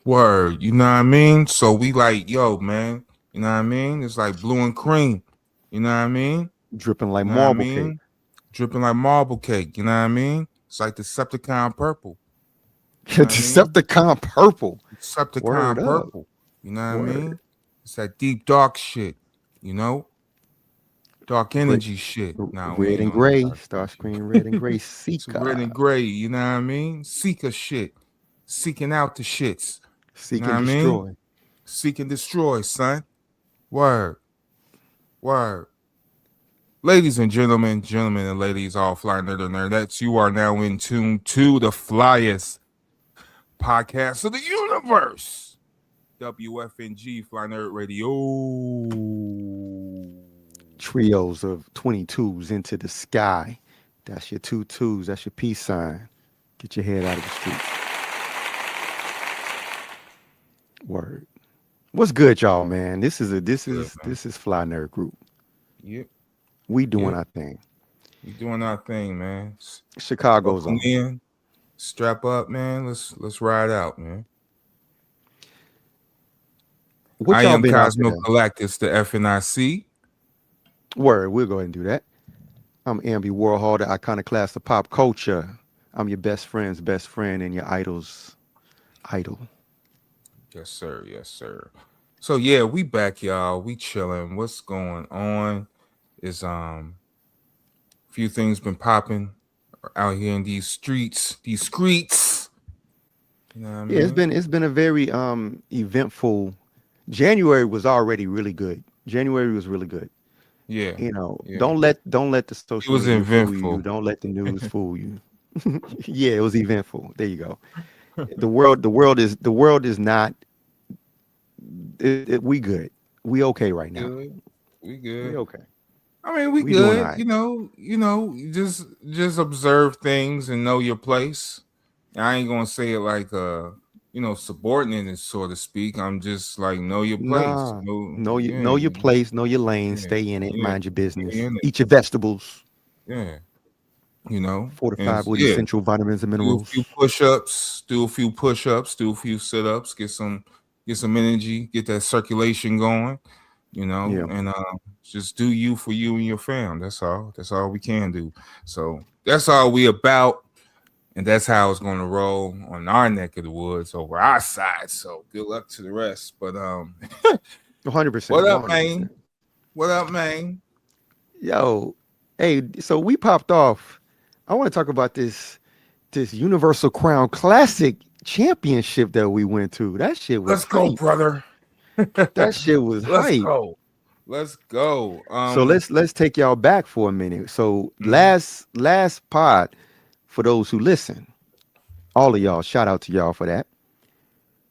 Word, you know what I mean? So we like, yo, man, you know what I mean? It's like blue and cream, you know what I mean? Dripping like You know what I marble cake. mean? Dripping like marble cake, you know what I mean? It's like Decepticon purple, you know what I mean? Decepticon purple. Word Decepticon up. purple, you know what I Word. mean? It's that deep dark shit, you know? Dark Red, energy shit. Nah, we red ain't and on that gray. dark Starscream red and energy. gray. It's red Seeker. and gray, you know what I mean? Seeker shit. Seeking out the shits. You Seek know what and I mean? destroy. Seek and destroy, son. Word. Word. Ladies and gentlemen and ladies, all fly nerd and nerdettes, you are now in tune to the flyest podcast of the universe. WFNG Fly Nerd Radio. Trios of 22s into the sky. That's your two twos. That's your peace sign. Get your head out of the streets. Word. What's good, y'all, man? This is a this Good, is man. this is Fly Nerd Group. Yep. We doing Yep. our thing. We doing our thing, man. Chicago's Buckle on. in. Strap up, man. Let's ride out, man. What I y'all am been out Cosmo there? Galactus, the FNIC. Word. We'll go ahead and do that. I'm Amby Warhol, the iconoclast of pop culture. I'm your best friend's best friend and your idol's idol. Yes, sir. Yes, sir. So yeah, we back, y'all. We chilling. What's going on? Is few things been popping out here in these streets, these streets. You know what I Yeah, mean? it's been a very eventful. January was already really good. January was really good. Yeah, You know, yeah. don't let the It social was media fool you. eventful. Don't let the news fool you. Yeah, it was eventful. There you go. The world is not. We good. We okay right now. Good. We We good. okay. I mean, we We doing all good. right. You just observe things and know your place. I ain't gonna say it like subordinate, so to speak. I'm just like know your place. Nah, Know, know yeah, your place, know your lane, yeah, stay in it, yeah. mind your Stay business, in it. eat your vegetables, Yeah, and fortified with yeah, essential vitamins and do a minerals. few push-ups, do a few sit-ups, get some energy, get that circulation going, Yeah, and just do you for you and your fam. That's all we can do. So that's all we about, and that's how it's gonna roll on our neck of the woods over our side. So good luck to the rest. But 100%, what one up, hundred man? percent. What up, man? Yo, hey, so we popped off. I want to talk about this Universal Crown Classic Championship that we went to. That shit was Let's go, hype. brother. That shit was Let's hype. go. Let's go. So let's take y'all back for a minute. So Mhm. last pod, for those who listen, all of y'all, shout out to y'all for that.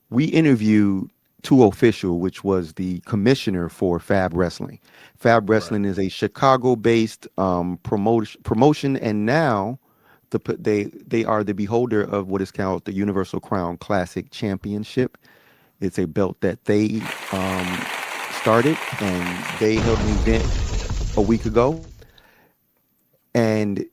We interviewed Two Official, which was the commissioner for Fab Wrestling. Fab Right. Wrestling is a Chicago-based promotion, and now they are the beholder of what is called the Universal Crown Classic Championship. It's a belt that they started, and they held an event a week ago, and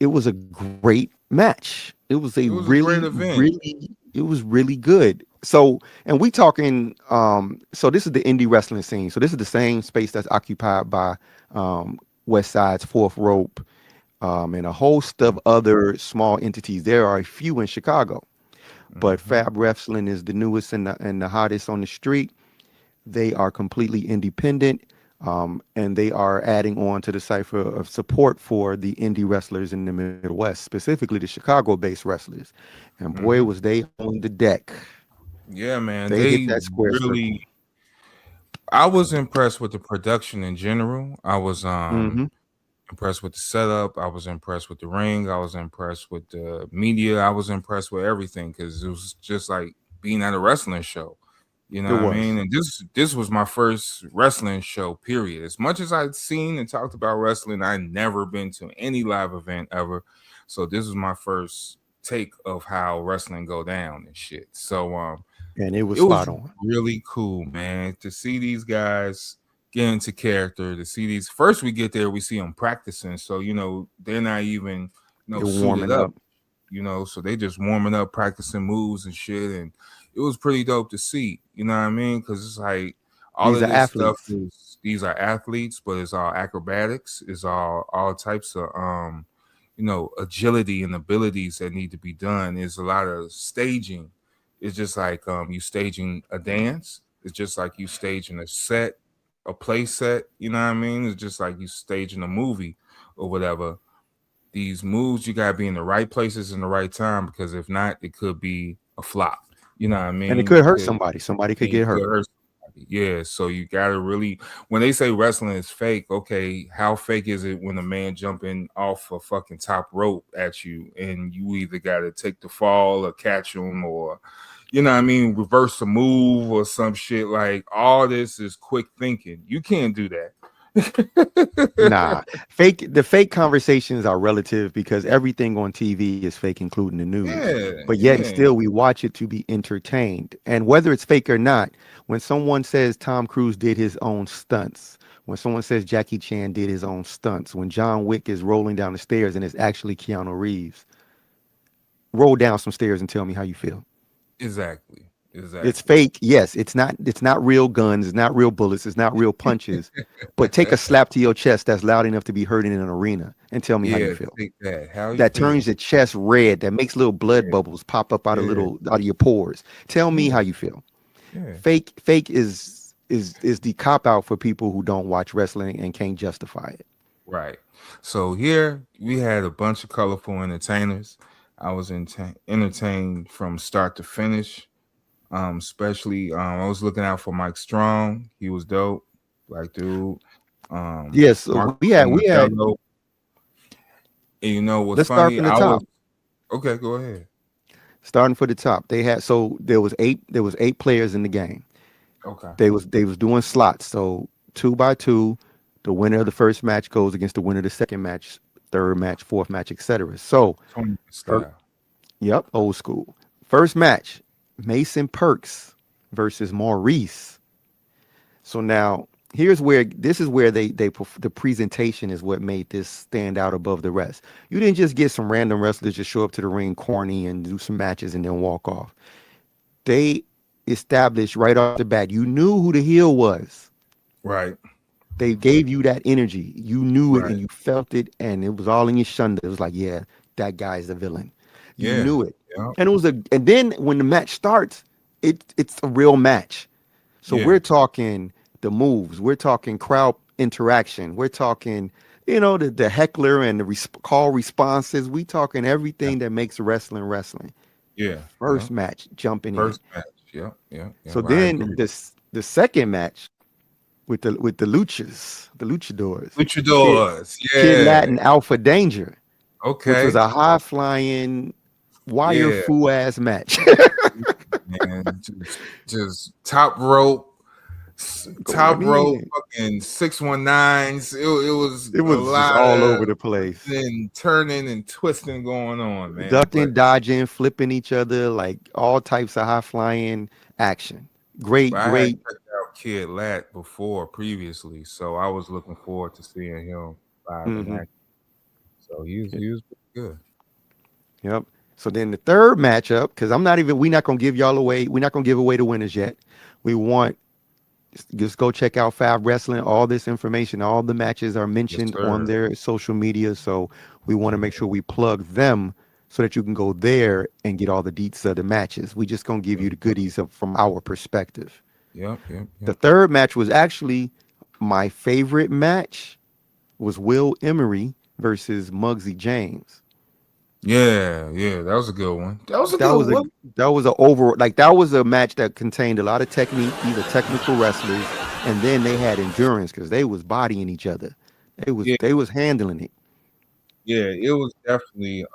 it was a great match. It was a It was a great event. it was really good. So, and we talking, so this is the indie wrestling scene. So this is the same space that's occupied by West Side's Fourth Rope, and a host of other small entities. There are a few in Chicago, but Mm-hmm. Fab Wrestling is the newest and the hottest on the street. They are completely independent, and they are adding on to the cipher of support for the indie wrestlers in the Midwest, specifically the Chicago-based wrestlers. And boy, Mm-hmm. was they on the deck. Yeah, man. They hit They that square circle. really. I was impressed with the production in general. I was Hmm. impressed with the setup. I was impressed with the ring. I was impressed with the media. I was impressed with everything because it was just like being at a wrestling show. You know It what I mean? was. And this was my first wrestling show. Period. As much as I'd seen and talked about wrestling, I'd never been to any live event ever. So this was my first take of how wrestling go down and shit. So And it was it was spot on. really cool, man, to see these guys get into character. To see these first, we get there, we see them practicing, so they're not even They're suited warming up. up. So they just warming up, practicing moves and shit, and it was pretty dope to see. You know what I mean? Because it's like all These of are this stuff athletes. is these are athletes, but it's all acrobatics, it's all types of agility and abilities that need to be done. There's a lot of staging. It's just like you staging a dance. It's just like you staging a set, a play set. You know what I mean? It's just like you staging a movie or whatever. These moves, you gotta be in the right places in the right time, because if not, it could be a flop. You know what I And it mean? could It hurt could somebody. Somebody could and you get could hurt. hurt somebody. Yeah, so you gotta really, when they say wrestling is fake, okay, how fake is it when a man jumping off a fucking top rope at you and you either gotta take the fall or catch him, or you know what I mean, reverse a move or some shit. Like all this is quick thinking. You can't do that. Nah, the fake conversations are relative because everything on TV is fake, including the news. Yeah, But yet and yeah, still, we watch it to be entertained. And whether it's fake or not, when someone says Tom Cruise did his own stunts, when someone says Jackie Chan did his own stunts, when John Wick is rolling down the stairs and it's actually Keanu Reeves, roll down some stairs and tell me how you feel. exactly, It's exactly. fake. Yes, it's not real guns, it's not real bullets, it's not real punches. But take a slap to your chest that's loud enough to be heard in an arena and tell me how you Yeah, feel. take that. How you That turns feel? your chest red, that makes little blood Yeah, bubbles pop up yeah, out of your pores. Tell me how yeah, you feel. yeah. Fake is the cop out for people who don't watch wrestling and can't justify it. Right. So here we had a bunch of colorful entertainers. I was entertained from start to finish. Especially I was looking out for Mike Strong. He was dope, black dude. Yes, Marco we had Modelo. And you know what's let's start funny? from the I was top. okay. Go ahead. Starting for the top. There was eight players in the game. Okay. They was doing slots. So 2 by 2, the winner of the first match goes against the winner of the second match, third match, fourth match, etc. So, Tony fir- style. yep, old school. First match, Mason Perks versus Maurice. So now this is where the presentation is what made this stand out above the rest. You didn't just get some random wrestlers just show up to the ring corny and do some matches and then walk off. They established right off the bat. You knew who the heel was. Right. They gave you that energy. You knew it Right. and you felt it, and it was all in your shunda. It was like, yeah, that guy's the villain. You Yeah. knew it, Yeah. and then when the match starts, it's a real match. So Yeah. we're talking the moves. We're talking crowd interaction. We're talking, the heckler and the call responses. We talking Yeah. everything that makes wrestling wrestling. Yeah. Yeah. First match, jumping in. First match. Yeah. Yeah. Yeah. So I then agree. the second match with the luchadors, Kid Luchadors. Kid Yeah. Latin Alpha Danger, which was Okay. a high flying wire Yeah. foo ass match. Man, just top rope, top Going rope, in. fucking 619s. It was It a was just lot all of over the place. and turning and twisting going on, man. But Ducking, dodging, flipping each other, like all types of high flying action. Great, I had great. checked out Kid Lat before previously, so I was looking forward to seeing him live in Hmm. action. So he was pretty good. Yep. So then the third matchup, because we're not gonna give y'all away. We're not gonna give away the winners yet. We want just go check out Fab Wrestling. All this information, all the matches are Yes, mentioned on sir. their social media. So we want to make sure we plug them so that you can go there and get all the deets of the matches. We just gonna give you the goodies from our perspective. Yep, yep, The yep. third match was actually my favorite match. Was Will Emery versus Muggsy James. Yeah, yeah, that was a good one. That was a That good was a one. that was a over like that was a match that contained a lot of technique. These are technical wrestlers, and then they had endurance because they was bodying each other. They was Yeah, they was handling it. yeah, it was definitely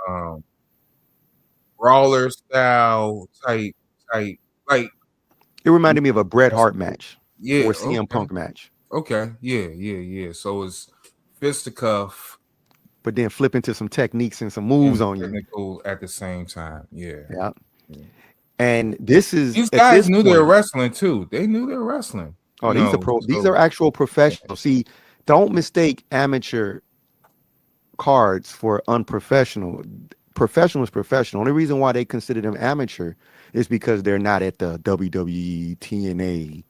brawler style type like It reminded me of a Bret that's Hart match yeah, or CM okay. Punk match, Okay. Yeah, yeah, yeah. So it's fisticuff but then flip into some techniques and some moves and on you. technical at the same time. Yeah. Yeah. Yeah. And this is These at guys this knew they were point. wrestling too. They knew they were wrestling, Oh, these are so actual professionals. See, don't mistake amateur cards for unprofessional. professional is professional. Only reason why they consider them amateur is because they're not at the WWE, TNA,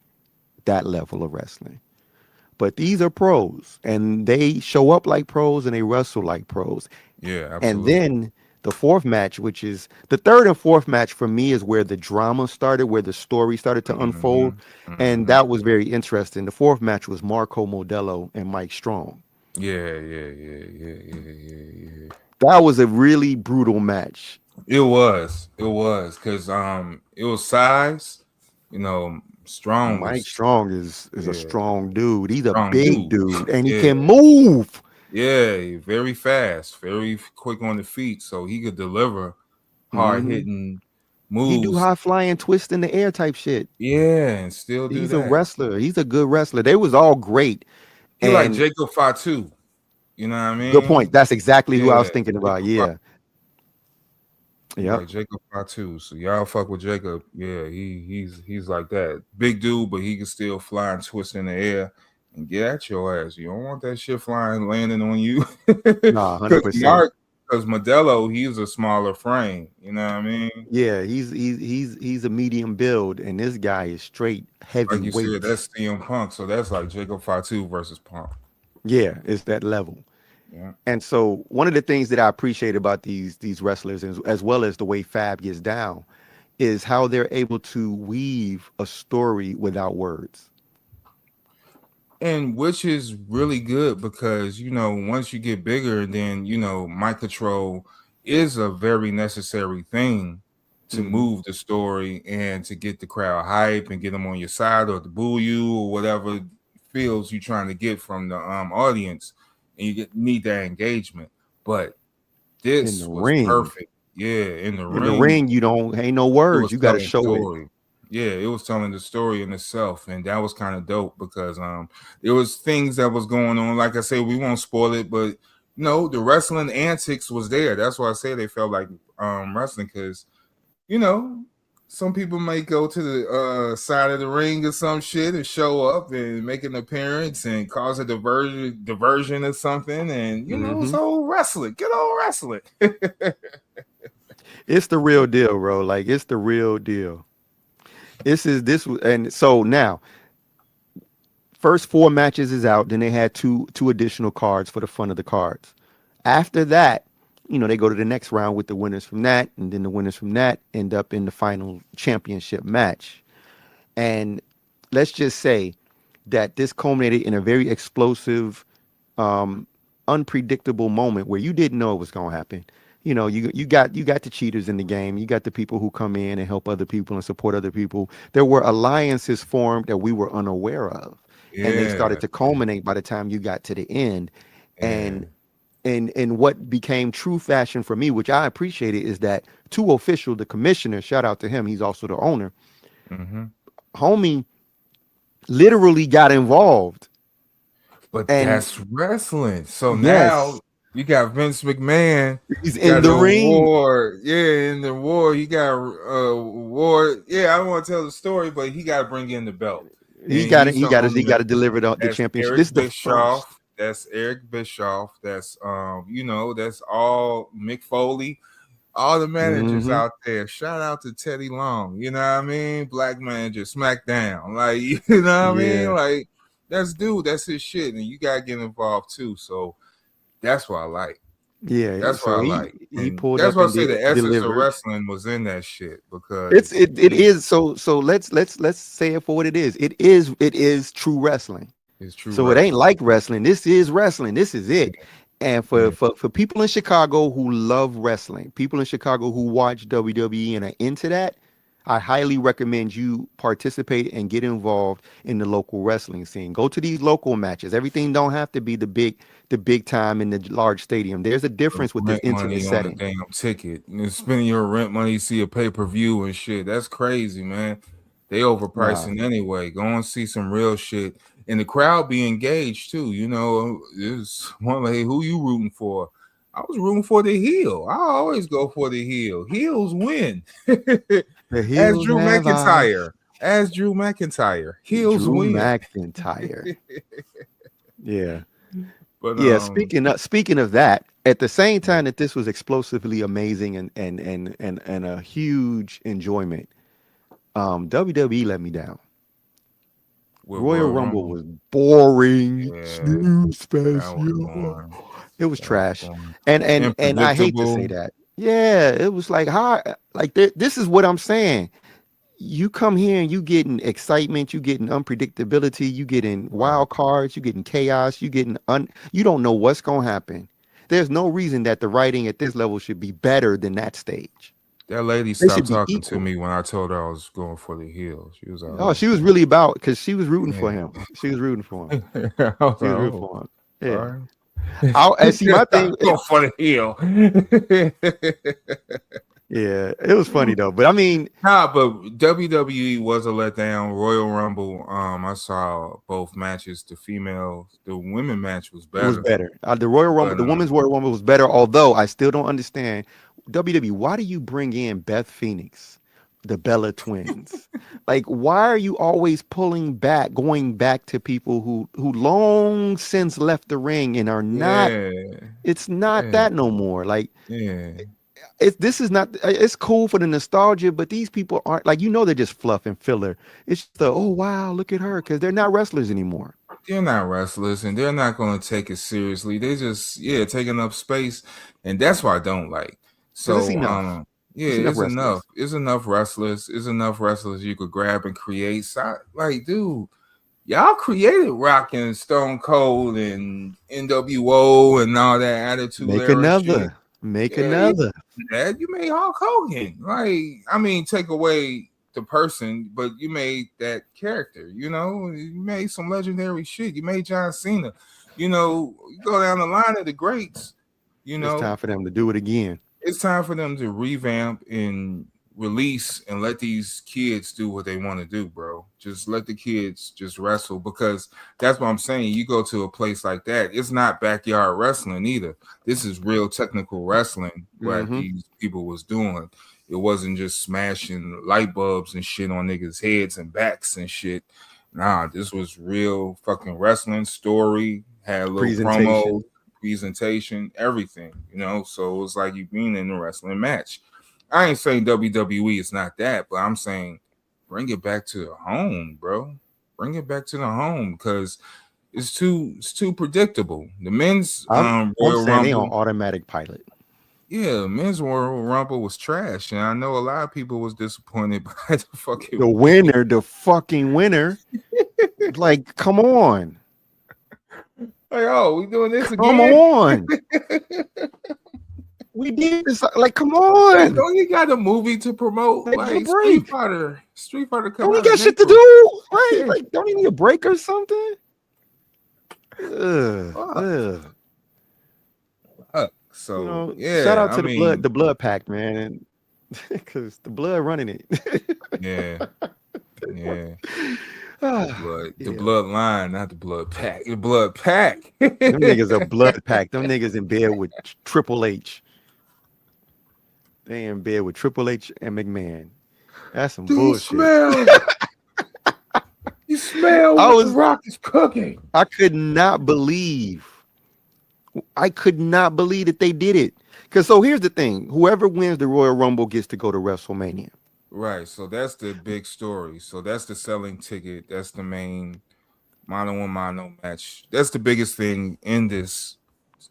that level of wrestling. But these are pros, and they show up like pros and they wrestle like pros. Yeah, And absolutely. then the fourth match, which is the third and fourth match for me, is where the drama started, where the story started to unfold. Hmm. And Hmm. that was very interesting. The fourth match was Marco Modelo and Mike Strong. Yeah, yeah, yeah, yeah, yeah, yeah, yeah. That was a really brutal match. It was, cause it was size, you know, strong Mike was Strong is a yeah, strong dude. He's a strong big dude. dude, and he Yeah, can move. yeah, very fast, very quick on the feet, so he could deliver hard Hmm. hitting He do moves. high flying twist in the air type shit. Yeah, and still do He's a that. wrestler. He's a good wrestler. They was all great. He like And Jacob Fatu. You know what I good mean? point. That's exactly who I Yeah, was thinking about. Jacob Yeah. Yep. like Jacob Fatu. So y'all fuck with Jacob. Yeah, he's like that. Big dude, but he can still fly and twist in the air and get at your ass. You don't want that shit flying landing on you. Nah, Cause 100%. Modelo, he's a smaller frame. You know what I mean? Yeah, he's a medium build, and this guy is straight Like you said, heavyweight. that's CM Punk. So that's like Jacob Fatu versus Punk. Yeah, it's that level. Yeah. And so one of the things that I appreciate about these wrestlers, as well as the way Fab gets down, is how they're able to weave a story without words. And which is really good because once you get bigger, then mic control is a very necessary thing to Hmm. move the story and to get the crowd hype and get them on your side or to boo you or whatever feels you're trying to get from the audience, and need that engagement. But In the this was ring, perfect. Yeah, in the in the ring, ring, you don't ain't no it words. was You got to telling show it. story. Yeah, it was telling the story in itself, and that was kind of dope because there was things that was going on. Like I said, we won't spoil it, but the wrestling antics was there. That's why I say they felt like wrestling because you know some people might go to the side of the ring or some shit and show up and make an appearance and cause a diversion or something, and it's Hmm. old wrestling, good old wrestling. It's the real deal, bro. Like it's the real deal. And so now first four matches is out. Then they had two additional cards for the fun of the cards. After that, they go to the next round with the winners from that, and then the winners from that end up in the final championship match. And let's just say that this culminated in a very explosive, um, unpredictable moment where you didn't know it was going to happen. You got the cheaters in the game. You got the people who come in and help other people and support other people. There were alliances formed that we were unaware of, and they Yeah, started to culminate by the time you got to the end. yeah. And and what became true fashion for me, which I appreciated, is that two official, the commissioner, shout out to him, he's also the owner. Mm-hmm. Homie literally got involved, But and that's wrestling. So now yes, you got Vince McMahon he's in got the an ring. award. Yeah, in the war, he got award. Yeah, I don't want to tell the story, but he got to bring in the belt, He and got it. he's He the got to. He got owner. to deliver the That's championship. Eric This is the first. Bischoff. That's Eric Bischoff. That's that's all Mick Foley, all the managers Hmm. out there. Shout out to Teddy Long. You know what I mean? Black manager, SmackDown. Like what I mean? Yeah, Like that's his shit, and you gotta get involved too. So that's what I like. yeah. That's what So I he like, he and pulled that's up why I and say the essence of delivered. wrestling was in that shit It's because it is so let's say it for what it is. It is true wrestling. it's true So it ain't wrestling. like wrestling. This is wrestling. This is Yeah, it. And for, yeah. for people in Chicago who love wrestling, people in Chicago who watch WWE and are into that, I highly recommend you participate and get involved in the local wrestling scene. Go to these local matches. Everything don't have to be the big time in the large stadium. There's a difference with the Rent intimate money on a setting. damn ticket. And spending your rent money, see a pay per view and shit. That's crazy, man. They Nah. overpricing anyway. Go and see some real shit, and the crowd be engaged too. It's one like, who you rooting for? I was rooting for the heel. I always go for the heel. Heels win. The As heels Drew have McIntyre. eyes. As Drew McIntyre. Heels Drew win. McIntyre. Yeah. But Yeah, speaking of that, at the same time that this was explosively amazing and a huge enjoyment, WWE let me down. with Royal Royal Rumble Rumble, was boring, yeah, snooze that fest, was yo. boring. It was That was trash, boring. and I hate to say Unpredictable. that. Yeah, it was like how like this is what I'm saying. You come here and you getting excitement, you getting unpredictability, you getting Right. wild cards, you getting chaos, you don't know what's gonna happen. There's no reason that the writing at this level should be better than that stage. That lady They stopped should be talking to equal. me when I told her I was going for the heel. She was like, Oh, "Oh, she was really about because she was rooting for yeah." him. She was rooting for him. I was She like, was rooting "Oh, for him. all Yeah. right." And see my thing. Go for the heel. Yeah, it was funny though. But I mean, Nah, but WWE was a letdown. Royal Rumble, I saw both matches. The women match was it was better. better. The Royal Rumble, But the Women's Royal Rumble was better. Although I still don't understand WWE. Why do you bring in Beth Phoenix, the Bella Twins? Like, why are you always going back to people who long since left the ring and are not? yeah, It's not yeah, that no more. Like, yeah. this is not. It's cool for the nostalgia, but these people aren't like they're just fluff and filler. It's just oh wow, look at her because they're not wrestlers anymore. They're not wrestlers and they're not going to take it seriously. They just, taking up space. And that's what I don't like. Because it's So, enough. yeah, It's enough it's enough. wrestlers. It's enough wrestlers. It's enough wrestlers you could grab and create. So, like, dude, y'all created Rock and Stone Cold and NWO and all that Attitude Make Era shit. another. Make Yeah, you another. that you made Hulk Hogan. Like, I mean, take away the person, but you made that character. You made some legendary shit. You made John Cena. You go down the line of the greats. You It's know, time for them to do it again. it's time for them to revamp and release and let these kids do what they want to do, bro. Just let the kids just wrestle because that's what I'm saying. You go to a place like that, it's not backyard wrestling either. This is real technical wrestling what Mm-hmm. these people was doing. It wasn't just smashing light bulbs and shit on niggas' heads and backs and shit. Nah, this was real fucking wrestling story. Had a little promo, Presentation. presentation, everything, So it was like you being in a wrestling match. I ain't saying WWE is not that, but I'm saying bring it back to the home, bro. Bring it back to the home because it's too predictable. The men's I'm Royal saying they on Rumble, automatic pilot. yeah, men's Royal Rumble was trash, and I know a lot of people was disappointed by the fucking The winner, the fucking winner. Like, come on. like, oh, we doing this Come again? on. We did this. Like, come Like, on. don't you got a movie to promote? Like, give a Like Street break. Fighter, Street Fighter come Don't you out got in shit to April. do? Right? Like, don't you need a break or something? Ugh. Fuck. Ugh. So Shout yeah, out I to mean, the blood pack, man. Because the blood running it. yeah, yeah. The Yeah. blood line, not the blood pack. The blood pack. Them niggas are blood pack. Them niggas in bed with Triple H. They in bed with Triple H and McMahon. That's some Do you bullshit. smell? You smell I what the was Rock is cooking. I could not believe that they did it. Because so here's the thing. Whoever wins the Royal Rumble gets to go to WrestleMania. Right. So that's the big story. So that's the selling ticket. That's the main mano match. That's the biggest thing in this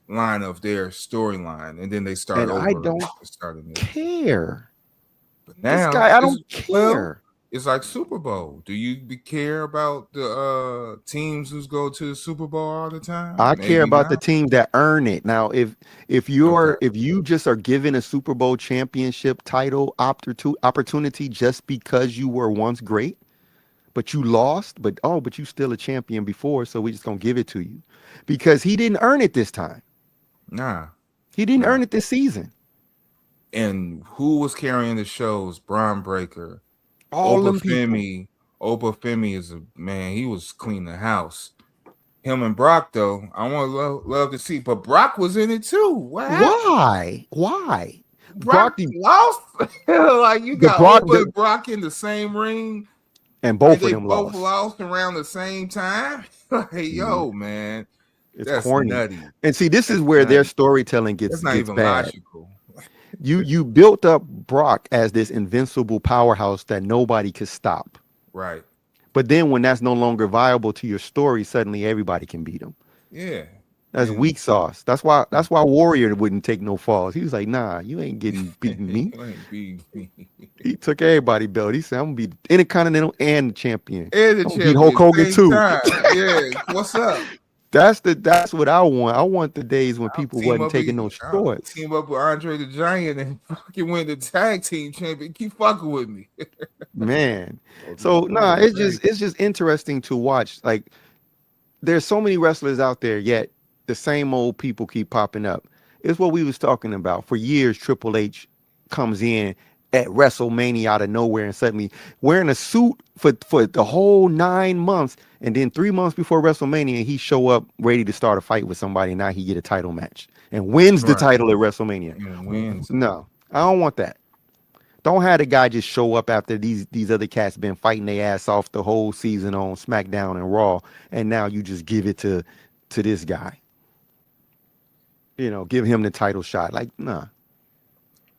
line of their storyline. And then they start And I over don't starting it. care. But This now guy, I don't care. it's like Super Bowl. Do you care about the teams who's go to the Super Bowl all the time? I care Maybe about the not. teams that earn it. Now, if Okay. you just are given a Super Bowl championship title opportunity just because you were once great, but you lost, but you still a champion before, so we just gonna give it to you. Because he didn't earn it this time. Nah. He didn't Nah. earn it this season. And who was carrying the shows? Braun Breaker. All them people. Opa Femi is a man. He was cleaning the house. Him and Brock, though, I want to love to see. But Brock was in it too. What happened? Why? Brock lost. Like you got Opa and Brock in the same ring, and both of they them both lost. lost around the same time. Like, yo, man, It's That's corny. nutty. And see, this is That's where their nutty. storytelling That's gets not gets even bad. logical. You built up Brock as this invincible powerhouse that nobody could stop. Right. But then when that's no longer viable to your story, suddenly everybody can beat him. Yeah. That's And weak sauce. That's why Warrior wouldn't take no falls. He was like, nah, you ain't getting beating me. you ain't beating me. He took everybody belt. He said, I'm gonna be Intercontinental and the champion. And the I'm gonna beat Hulk champion, Hogan same too. time. Yeah. What's up? That's what I want. I want the days when I'll people wasn't taking no shorts. team up with Andre the Giant and fucking win the tag team champion. Keep fucking with me. Man. Oh, So no, nah, no, thank it's just interesting to watch. Like there's so many wrestlers out there, yet the same old people keep popping up. It's what we was talking about. For years, Triple H comes in at WrestleMania out of nowhere and suddenly wearing a suit for the whole 9 months, and then 3 months before WrestleMania, he show up ready to start a fight with somebody. And now he get a title match and wins the right. title at WrestleMania. And wins. No, I don't want that. Don't have the guy just show up after these other cats been fighting their ass off the whole season on SmackDown and Raw, and now you just give it to this guy. Give him the title shot. Like, nah.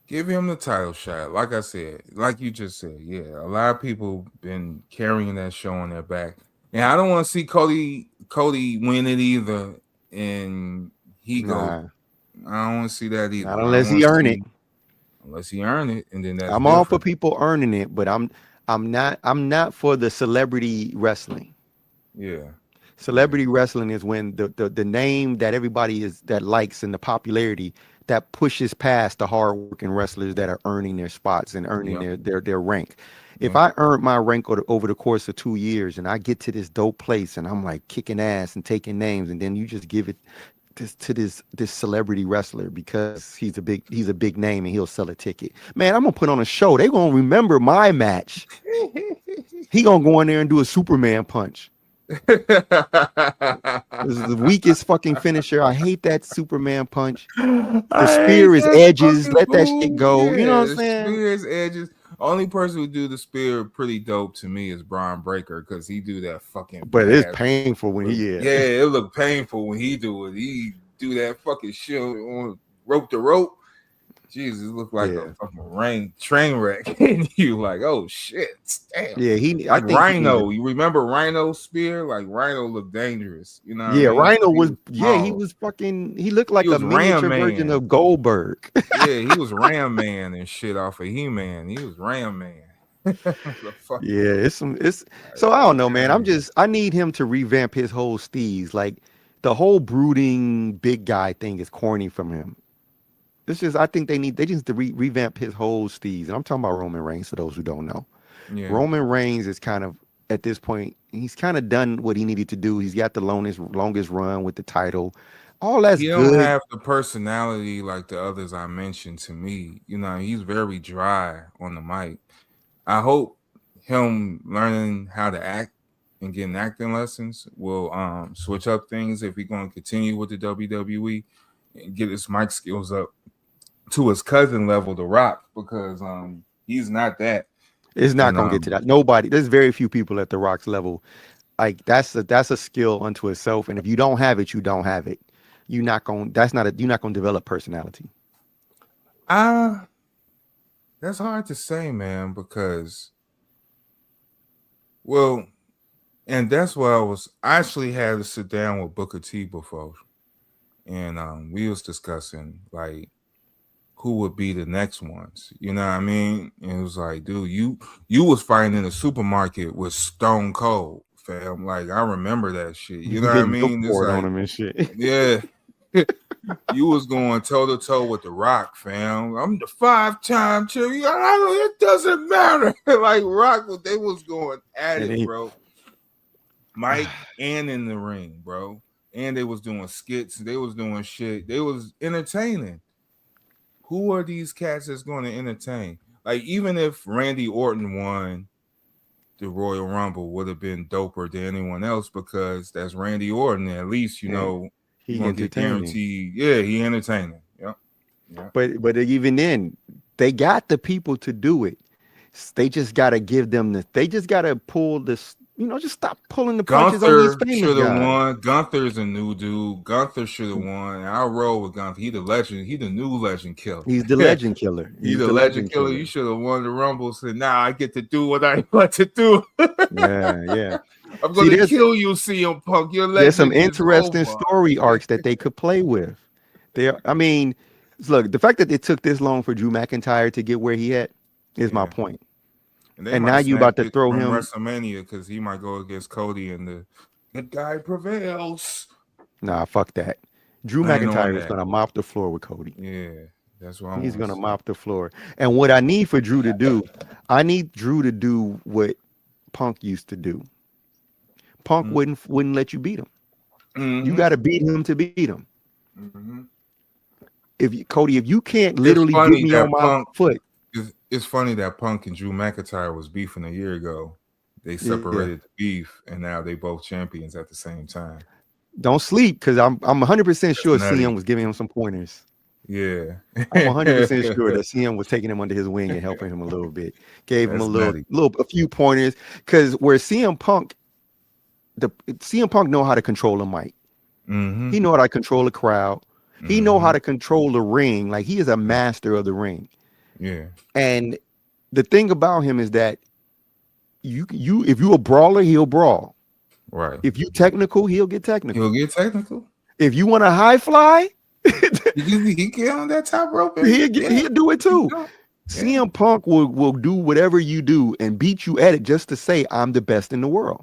Give him the title shot. Like I said, like you just said, yeah. A lot of people been carrying that show on their back. And I don't want to see Cody win it either. And he Nah. I don't want to see that either. Not unless he earn it. Unless he earn it, and then that's I'm different. all for people earning it, but I'm not for the celebrity wrestling. Yeah. Celebrity wrestling is when the name that everybody that likes and the popularity that pushes past the hardworking wrestlers that are earning their spots and earning their rank. If I earned my rank over the course of 2 years and I get to this dope place and I'm like kicking ass and taking names, and then you just give it to this celebrity wrestler because he's a big name and he'll sell a ticket. Man, I'm gonna put on a show. They gonna remember my match. He gonna go in there and do a Superman punch. This is the weakest fucking finisher. I hate that Superman punch. The spear is edges. Let that shit go. Yeah, you know what I'm the saying? spear is edges. Only person who do the spear pretty dope to me is Braun Breaker because he do that fucking. But it's painful when he Yeah, it look painful when he do it. He do that fucking shit on rope to rope. Jesus, it looked like a fucking train wreck. And you like, oh shit, damn. Yeah, like Rhino. You remember Rhino's spear? Like Rhino looked dangerous. You know? Yeah, what I mean? Rhino was. He was fucking. He looked like a miniature version of Goldberg. Yeah, he was Ram Man and shit off of He-Man. He was Ram Man. Yeah, it's so I don't know, man. I need him to revamp his whole steez. Like the whole brooding big guy thing is corny from him. I think they just need to revamp his whole steez. And I'm talking about Roman Reigns for those who don't know. Yeah. Roman Reigns is kind of, at this point, he's kind of done what he needed to do. He's got the longest run with the title. All that's good. He don't have the personality like the others I mentioned to me. He's very dry on the mic. I hope him learning how to act and getting acting lessons will switch up things if he's going to continue with the WWE and get his mic skills up to his cousin level, The Rock, because he's not that. It's not gonna get to that. Nobody. There's very few people at The Rock's level. Like that's a skill unto itself, and if you don't have it, you don't have it. You're not gonna develop personality. That's hard to say, man, because and that's why I actually had to sit down with Booker T before, and we was discussing like who would be the next ones. You know what I mean? And it was like, dude, you was fighting in a supermarket with Stone Cold, fam. Like, I remember that shit. You know what I mean? It's like, on him and shit. Yeah. You was going toe-to-toe with The Rock, fam. I'm the 5-time champion. It doesn't matter. Like, Rock, they was going at it, bro. Mike and in the ring, bro. And they was doing skits. They was doing shit. They was entertaining. Who are these cats that's going to entertain? Like, even if Randy Orton won the Royal Rumble, would have been doper than anyone else because that's Randy Orton. At least, he going to get guaranteed. Yeah, he entertaining. Yep. But even then, they got the people to do it. They just got to give them they just got to pull just stop pulling the punches on these Gunther famous should have guys. won. Gunther's a new dude. Gunther should have won. I'll roll with Gunther. He the legend. He the new legend killer. He's the legend killer. He He's the the legend legend killer. killer. You should have won the Rumble. Said, now I get to do what I want to do. Yeah. I'm See, going to kill you, CM Punk. Your there's some legend is interesting over. story arcs that they could play with. I mean, look, the fact that it took this long for Drew McIntyre to get where he at is my point. And now you about to throw him WrestleMania because he might go against Cody and the good guy prevails. Nah, fuck that. Drew McIntyre is gonna mop the floor with Cody. Yeah, that's what he's gonna mop the floor. And what I need for Drew to do, I need Drew to do what Punk used to do. Punk wouldn't let you beat him. You got to beat him to beat him. Cody, if you can't literally get me on my foot. It's funny that Punk and Drew McIntyre was beefing a year ago. They separated the beef, and now they both champions at the same time. Don't sleep, because I'm 100% sure CM was giving him some pointers. Yeah, I'm 100% sure that CM was taking him under his wing and helping him a little bit. Gave him a few pointers, because where CM Punk know how to control a mic. He know how to control a crowd. He know how to control the ring. Like, he is a master of the ring. Yeah. And the thing about him is that if you a brawler, he'll brawl. Right. If you technical, he'll get technical. He'll get technical. If you want to high fly, he get on that top rope. He'll do it too. CM Punk will do whatever you do and beat you at it just to say, I'm the best in the world.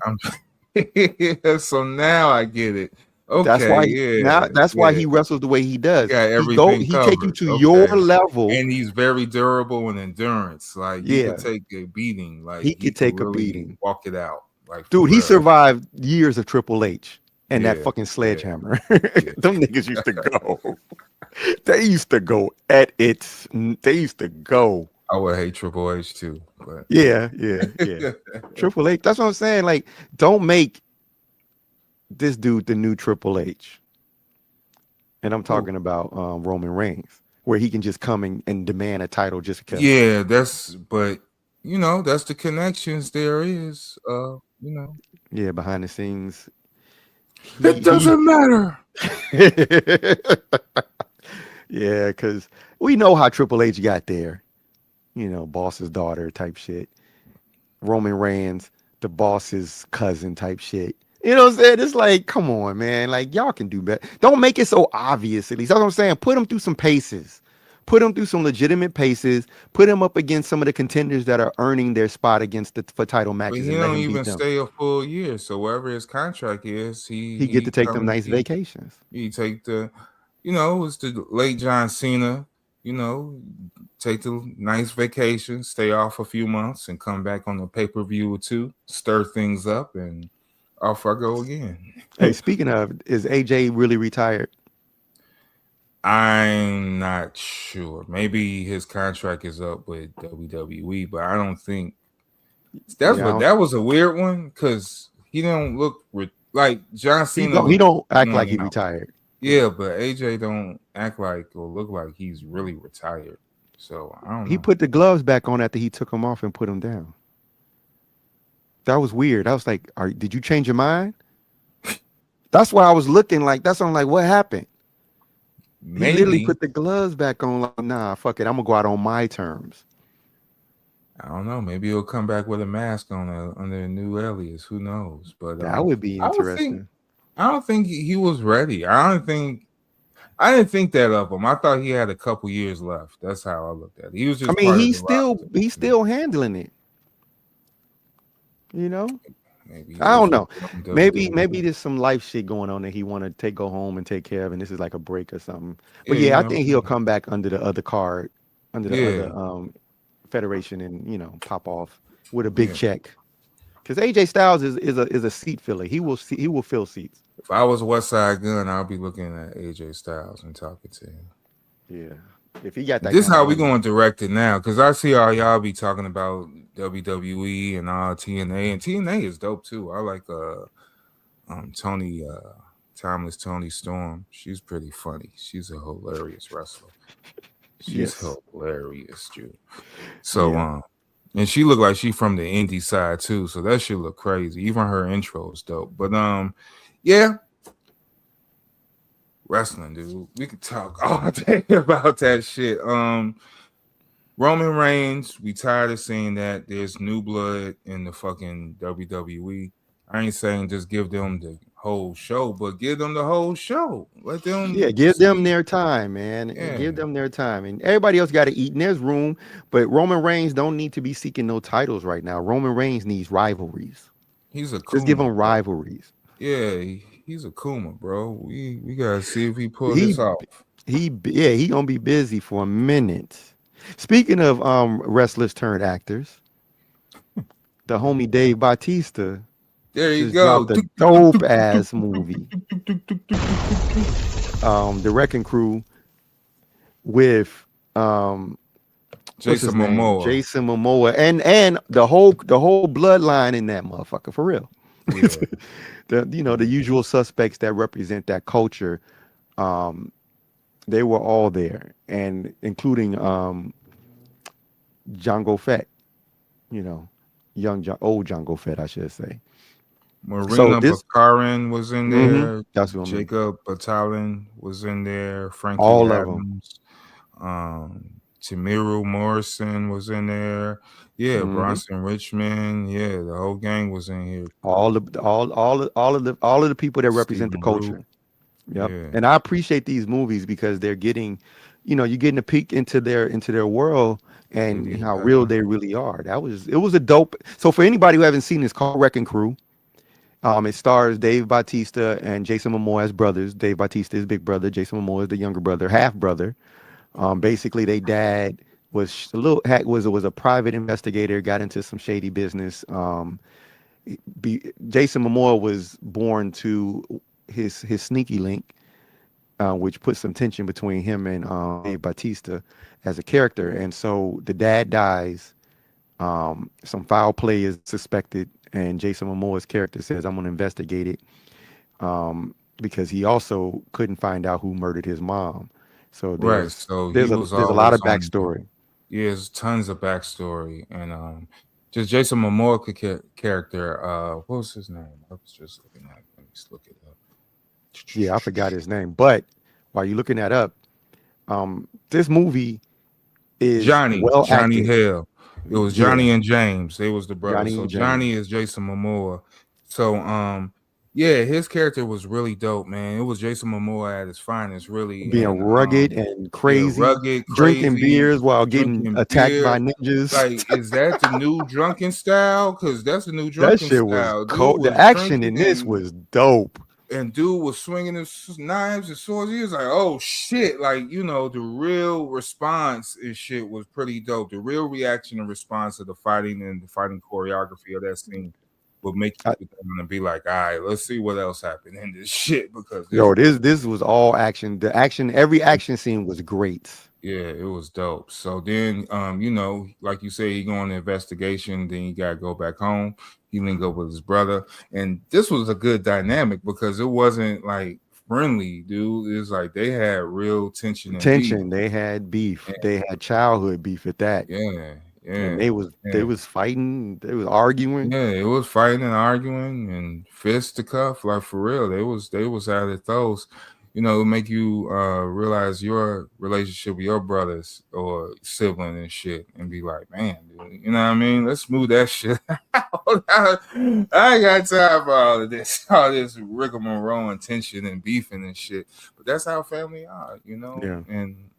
So now I get it. Okay, that's why he wrestles the way he does. He take you to your level, and he's very durable in endurance. Like, he could take a beating. Like, he could take a beating, walk it out. Like, dude, he survived years of Triple H and that fucking sledgehammer. Them niggas used to go. They used to go at it. They used to go. I would hate Triple H too. But yeah. Triple H. That's what I'm saying. Like, don't make this dude the new Triple H. And I'm talking about Roman Reigns, where he can just come and demand a title just because. Yeah, that's the connections there is. Yeah, behind the scenes. It doesn't matter. Yeah, because we know how Triple H got there. Boss's daughter type shit. Roman Reigns, the boss's cousin type shit. You know what I'm saying? It's like, come on, man. Like, y'all can do better. Don't make it so obvious, at least. That's what I'm saying. Put them through some paces. Put them through some legitimate paces. Put them up against some of the contenders that are earning their spot for title matches. But he don't even stay a full year. So wherever his contract is, he get to take them nice vacations. He take the, it's the late John Cena, take the nice vacation, stay off a few months, and come back on the pay-per-view or two, stir things up, and off I go again. Hey, speaking of, is AJ really retired? I'm not sure. Maybe his contract is up with WWE, but I don't think that was a weird one, because he don't look like John Cena. He don't act like he retired. Yeah, but AJ don't act like or look like he's really retired. So I don't know. He put the gloves back on after he took them off and put them down. That was weird. I was like, did you change your mind? That's why I was looking like, I'm like, what happened? Maybe. He literally put the gloves back on, like, nah, fuck it. I'm going to go out on my terms. I don't know. Maybe he'll come back with a mask on under a new alias. Who knows? But that would be interesting. I don't think he was ready. I didn't think that of him. I thought he had a couple years left. That's how I looked at it. He was just. He's still handling it. Maybe I don't know. Maybe there's some life shit going on that he want to go home and take care of, and this is like a break or something. But I think he'll come back under the other card, under the other federation, and pop off with a big check. Because AJ Styles is a seat filler. He will fill seats. If I was West Side Gun, I'll be looking at AJ Styles and talking to him. Yeah. If he got that. This is how we going to direct it now, because I see all y'all be talking about WWE and all TNA, and TNA is dope too. I like Tony Timeless Tony Storm. She's pretty funny. She's a hilarious wrestler. She's hilarious, dude. So And she looked like she from the indie side too, so that shit look crazy. Even her intro is dope. But yeah, wrestling, dude. We could talk all day about that shit. Roman Reigns, we tired of seeing that. There's new blood in the fucking WWE. I ain't saying just give them the whole show, but give them the whole show. Let them Yeah, give them see. their time, man. Yeah, Give them their time. And everybody else got to eat, and there's room. But Roman Reigns don't need to be seeking no titles right now. Roman Reigns needs rivalries. he's a Just give Kuma, him bro. rivalries. Yeah, he's a Kuma, bro. We gotta see if he pull He this off. yeah, he gonna be busy for a minute. Speaking of wrestlers turned actors, the homie Dave Bautista There you just go. dropped a dope ass movie, The Wrecking Crew, with what's his Jason name? Momoa. Jason Momoa, and the whole bloodline in that motherfucker for real. Yeah, The usual suspects that represent that culture. Um, they were all there, and including Django Fett. You know, old Django Fett, I should say. So Marina this, Bakarin was in there. that's what I mean. Jacob Batalon was in there. Frankie All of them. Adams. Um, Tamiru Morrison was in there. Yeah, Hmm. Bronson Richmond. Yeah, the whole gang was in here. All of the people that represent the Stephen Root. culture. Yep. Yeah, And I appreciate these movies because they're getting, you're getting a peek into their world they and did how that. real they really are. It was a dope. So for anybody who haven't seen, it's called Wrecking Crew. It stars Dave Bautista and Jason Momoa as brothers. Dave Bautista is big brother. Jason Momoa is the younger brother, half brother. Basically, they dad was a private investigator, got into some shady business. Jason Momoa was born to his sneaky link, which put some tension between him and Dave Bautista as a character. And so the dad dies. Some foul play is suspected, and Jason Momoa's character says, "I'm going to investigate it," because he also couldn't find out who murdered his mom. So Right. there's So he there's a was there's a lot always of on. backstory. Yeah, there's tons of backstory and just Jason Momoa character. What was his name? I was just looking at. Let me just look it up. Yeah, I forgot his name, but while you're looking that up, this movie is well Johnny acted. Hale. It was Yeah, Johnny and James. They was the brothers. Johnny So and Johnny James is Jason Momoa. So yeah, his character was really dope, man. It was Jason Momoa at his finest, really. being And rugged and yeah, crazy, rugged, drinking crazy, beers while getting drinking attacked by beer. ninjas. Like, is that the new drunken style? Cause that's the new That drunken shit was style. Dude cold. The was action drinking in this was dope. and dude was swinging his knives and swords. He was like, "Oh shit!" Like, the real response and shit was pretty dope. The real reaction and response to the fighting and the fighting choreography of that scene would make you I, sit down and be like, "All right, let's see what else happened in this shit," because this Yo, was this was all action. Every action scene was great. yeah, it was dope. So then, like you say, he go on the investigation. Then he gotta go back home. He link up with his brother, and this was a good dynamic because it wasn't like friendly, dude. It's like they had real tension and beef. Tension. They had beef. They had childhood beef at that, Yeah, and yeah, they was fighting. They was arguing. yeah. It was fighting and arguing and fist to cuff, like for real. They was at it throws. Make you realize your relationship with your brothers or sibling and shit, and be like, man, dude, you know what I mean? Let's move that shit out. I ain't got time for all of this, all this rigmarole and tension and beefing and shit. But that's how family are, Yeah, and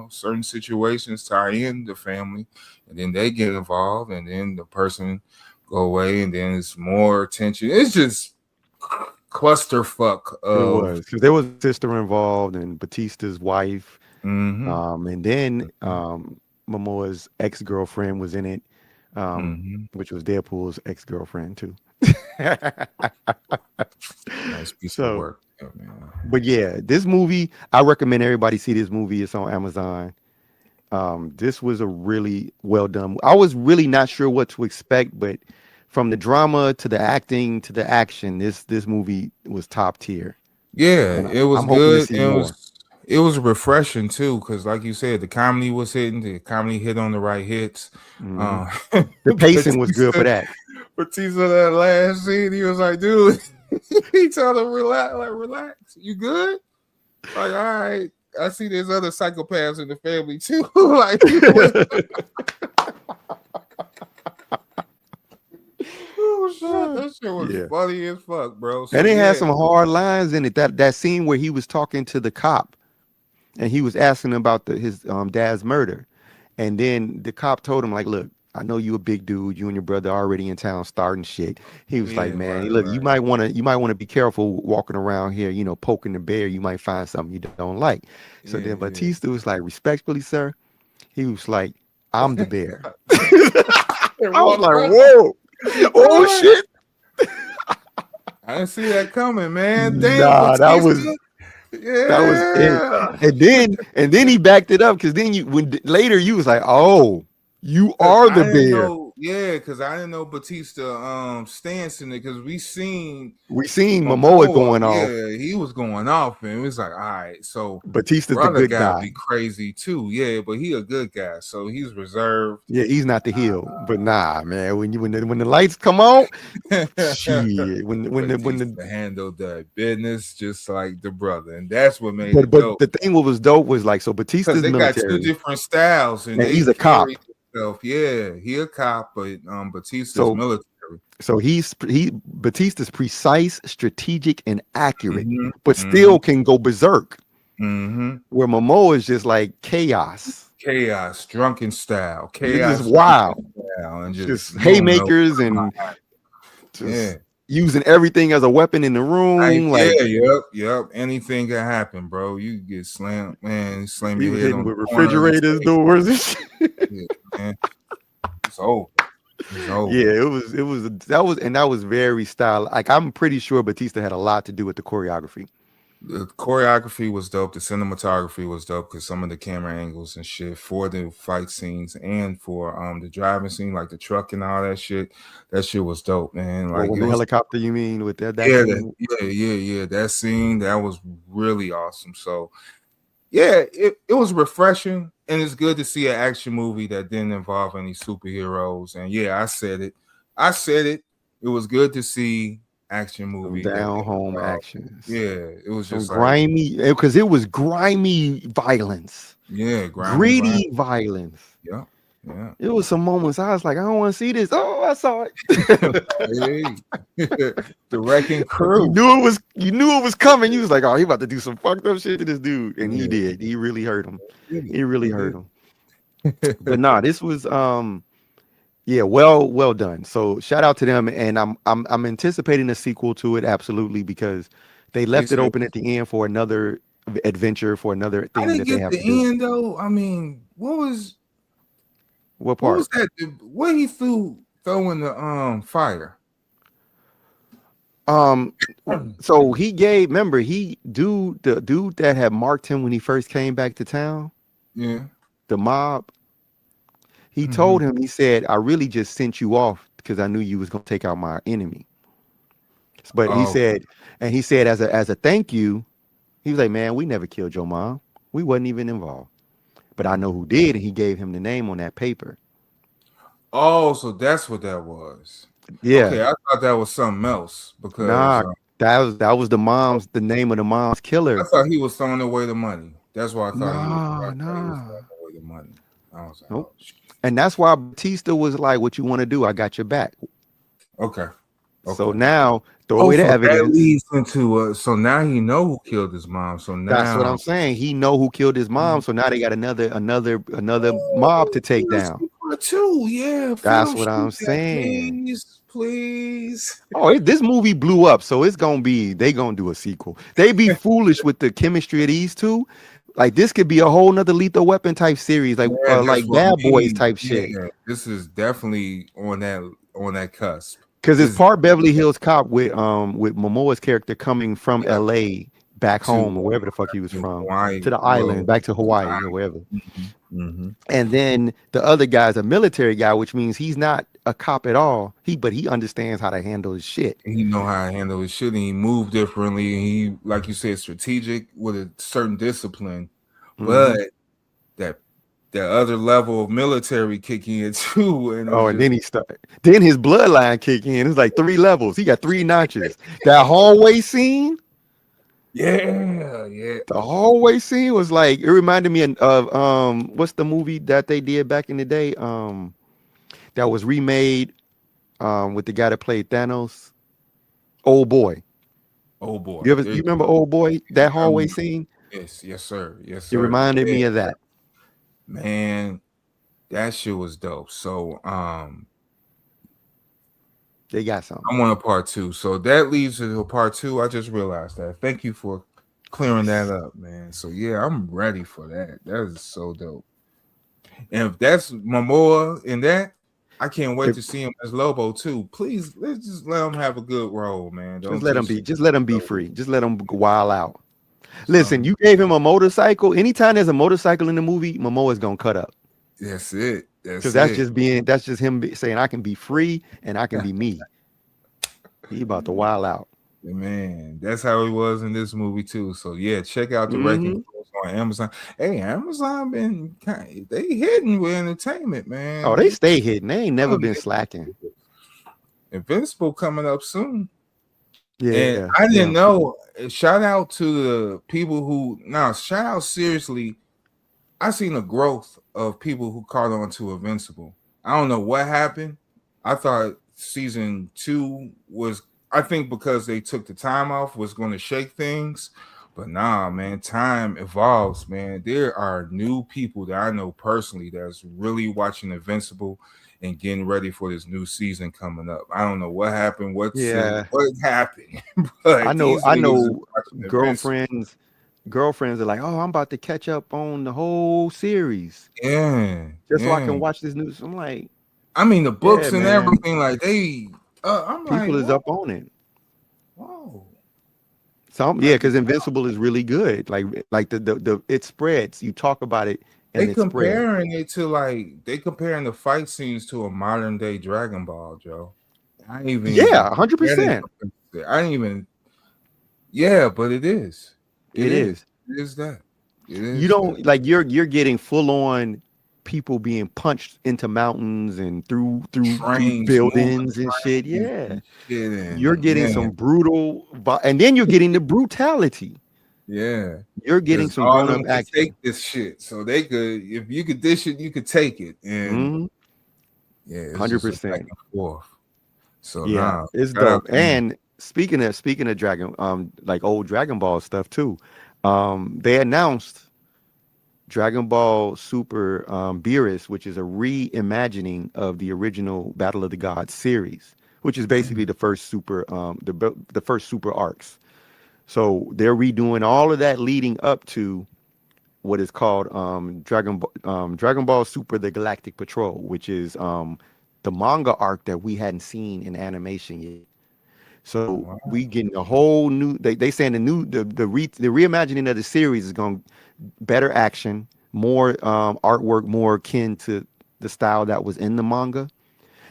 certain situations tie in the family, and then they get involved, and then the person go away, and then it's more tension. It's just clusterfuck it of was because there was a sister involved and Batista's wife, mm-hmm, and then Momoa's ex-girlfriend was in it, mm-hmm. which was Deadpool's ex-girlfriend too. Nice piece of So, work. Yeah, man. but yeah, this movie, I recommend everybody see this movie. It's on Amazon. This was a really well done. I was really not sure what to expect, but from the drama to the acting to the action, this movie was top tier, Yeah, and it was I'm hoping to good. see It was more. it was refreshing too, because like you said, the comedy was hitting. The comedy hit on the right hits. Mhm. The pacing was good for that. Batista, that last scene, he was like, dude, he told him, relax, like, relax. You good? Like, all right. I see there's other psychopaths in the family too. Like, oh shit, that shit was Yeah. funny as fuck, bro. So And it had yeah, some hard lines in it. That scene where he was talking to the cop and he was asking about his dad's murder. And then the cop told him, like, look, I know you a big dude. You and your brother already in town starting shit. He was like, yeah, man, right, look, right. you might want to be careful walking around here, you know, poking the bear. You might find something you don't like. So Yeah, then yeah. Batista was like, respectfully, sir. He was like, I'm the bear. And I was walked like, right. whoa, oh Right. shit. I didn't see that coming, man. Damn, Nah, Batista. that was it. Yeah. And then he backed it up because then later you was like, oh, you Cause are I the didn't bear. know, yeah, because I didn't know Batista stance in it, because we seen We seen Momoa Momoa, going off. yeah, he was going off, and it was like, all right, so Batista's the brother good gotta guy. be crazy too, yeah, but he a good guy, so he's reserved. Yeah, he's not the heel. But nah, man, when the lights come on, shit. When the Batista handled that business just like the brother, and that's what made it but dope. the thing what was dope was like, so Because Batista's they got two military different styles, and and they he's a carry cop. themselves. Yeah, he a cop, but Batista's So military. Batista's precise, strategic, and accurate, Mm-hmm. but Mm-hmm. still can go berserk. Mm-hmm. Where Momoa is just like chaos. Chaos, drunken style, It's just chaos, wild. drunken style, and Just just you don't know. haymakers and Yeah, just using everything as a weapon in the room. Like yep. Anything can happen, bro. You get slammed, man. Slam he your was head hitting on with the corner of the refrigerators, stage. doors, and shit. Yeah, man. It's over. It's over. Yeah, that was very style. Like I'm pretty sure Batista had a lot to do with the choreography. The choreography was dope. The cinematography was dope because some of the camera angles and shit for the fight scenes and for the driving scene, like the truck and all that shit was dope, man. Or Like when it the was, helicopter, you mean, with that yeah, scene? yeah. That scene that was really awesome. So yeah, it was refreshing, and it's good to see an action movie that didn't involve any superheroes. And yeah, I said it. It was good to see action Some movie that down didn't home involve. actions. Yeah, it was Some just like, grimy, because it was grimy violence, yeah, grimy violence. greedy violence. Yeah, yeah. It was some moments I was like, I don't want to see this. Oh, I saw it. Hey. The wrecking You crew. knew it was coming. You was like, oh, he about to do some fucked up shit to this dude. And he Yeah, did. He really hurt him. he He really hurt did. him. But nah, this was yeah, well done. So shout out to them. And I'm anticipating a sequel to it, absolutely, because they Me left it too. open at the end for another adventure, for another I thing didn't that they get have the to do. end though. I mean, What what was part? that? What he throw in the fire? Um so remember, the dude that had marked him when he first came back to town, Yeah. the mob, he Mm-hmm. told him, he said, I really just sent you off because I knew you was gonna take out my enemy. But Oh, he said as a thank you, he was like, man, we never killed your mom. We wasn't even involved. But I know who did, and he gave him the name on that paper. oh, so that's what that was. Yeah. Okay, I thought that was something else because Nah, that was the name of the mom's I killer. thought he was throwing away the money. That's why I thought he was. I Nah, thought he was nah. throwing away the money. I was like, Nope. oh shit. And that's why Batista was like, what you want to do? I got your back. Okay. So Okay. now throw Oh, away the so that evidence. leads into so now he know who killed his mom. So That's what now I'm saying. He know who killed his mom. So now they got another mob to take down. part two. Yeah, That's film what shoot I'm that, saying. please. Oh, this movie blew up, so they gonna do a sequel. They be foolish with the chemistry of these two. Like this could be a whole nother Lethal Weapon type series, Yeah, that's like what I Bad Boys mean. type shit. Yeah, this is definitely on that cusp. Because it's This part Beverly Hills Cop with Momoa's character coming from yeah, LA back home or to wherever the fuck he was from, Hawaii. to the Well, island, back to Hawaii or wherever. mm-hmm. And then the other guy's a military guy, which means he's not a cop at all. But he understands how to handle his shit. He know how to handle his shit, and he move differently. And he, like you said, strategic with a certain discipline. Mm-hmm. But that other level of military kick in too, and it was Oh, and just then he started. Then his bloodline kick in. It's like 3 levels. He got 3 notches. That hallway scene. yeah. The hallway scene was like, it reminded me of what's the movie that they did back in the day? That was remade with the guy that played Thanos. Old Boy. Oh boy, You remember Old Boy? That hallway scene? yes, sir, It reminded me of that. Man, that shit was dope. So They got something. I'm on a part 2. So that leads to a part 2. I just realized that. Thank you for clearing that up, man. So yeah, I'm ready for that. That is so dope. And if that's Momoa in that, I can't wait to see him as Lobo too. Please, let's just let him have a good role, man. Just let him be free. Just let him wild out. Listen, So, you gave him a motorcycle. Anytime there's a motorcycle in the movie, Momoa's gonna cut up. that's it. Because that's just him saying I can be free and I can be me. He about to wild out. Man, that's how he was in this movie too. So yeah, check out the Wrecking Force on Amazon. Hey, Amazon been they hitting with entertainment, man. Oh, they stay hitting. They ain't never been slacking. Invincible coming up soon. Yeah, and I didn't know. Shout out to the people who shout out seriously. I seen the growth of people who caught on to Invincible. I don't know what happened. I thought season 2 was, I think because they took the time off, was going to shake things. But nah, man, time evolves, man. There are new people that I know personally that's really watching Invincible and getting ready for this new season coming up. I don't know what happened, what happened. But I know girlfriends are like, oh, I'm about to catch up on the whole series. Yeah. Just so I can watch this news. I'm like, I mean, the books and everything, like they I'm people like, is up on it. Whoa. Because Invincible is really good. Like the it spreads. You talk about it and they comparing it to they comparing the fight scenes to a modern day Dragon Ball, Joe. I ain't even 100%. I didn't even but it is. It is that. It is you don't like you're getting full on people being punched into mountains and through buildings and shit. Yeah. You're getting some brutal, and then you're getting the brutality. Yeah. You're getting some grown-up action. Take this shit. So they could, if you could dish it, you could take it. And 100%. So yeah, it's dope. And speaking of Dragon, like old Dragon Ball stuff too, they announced Dragon Ball Super Beerus, which is a reimagining of the original Battle of the Gods series, which is basically the first super the first super arcs. So they're redoing all of that leading up to what is called Dragon Ball Super: The Galactic Patrol, which is the manga arc that we hadn't seen in animation yet. So we getting a whole new. They saying the reimagining of the series is going better action, more artwork, more akin to the style that was in the manga.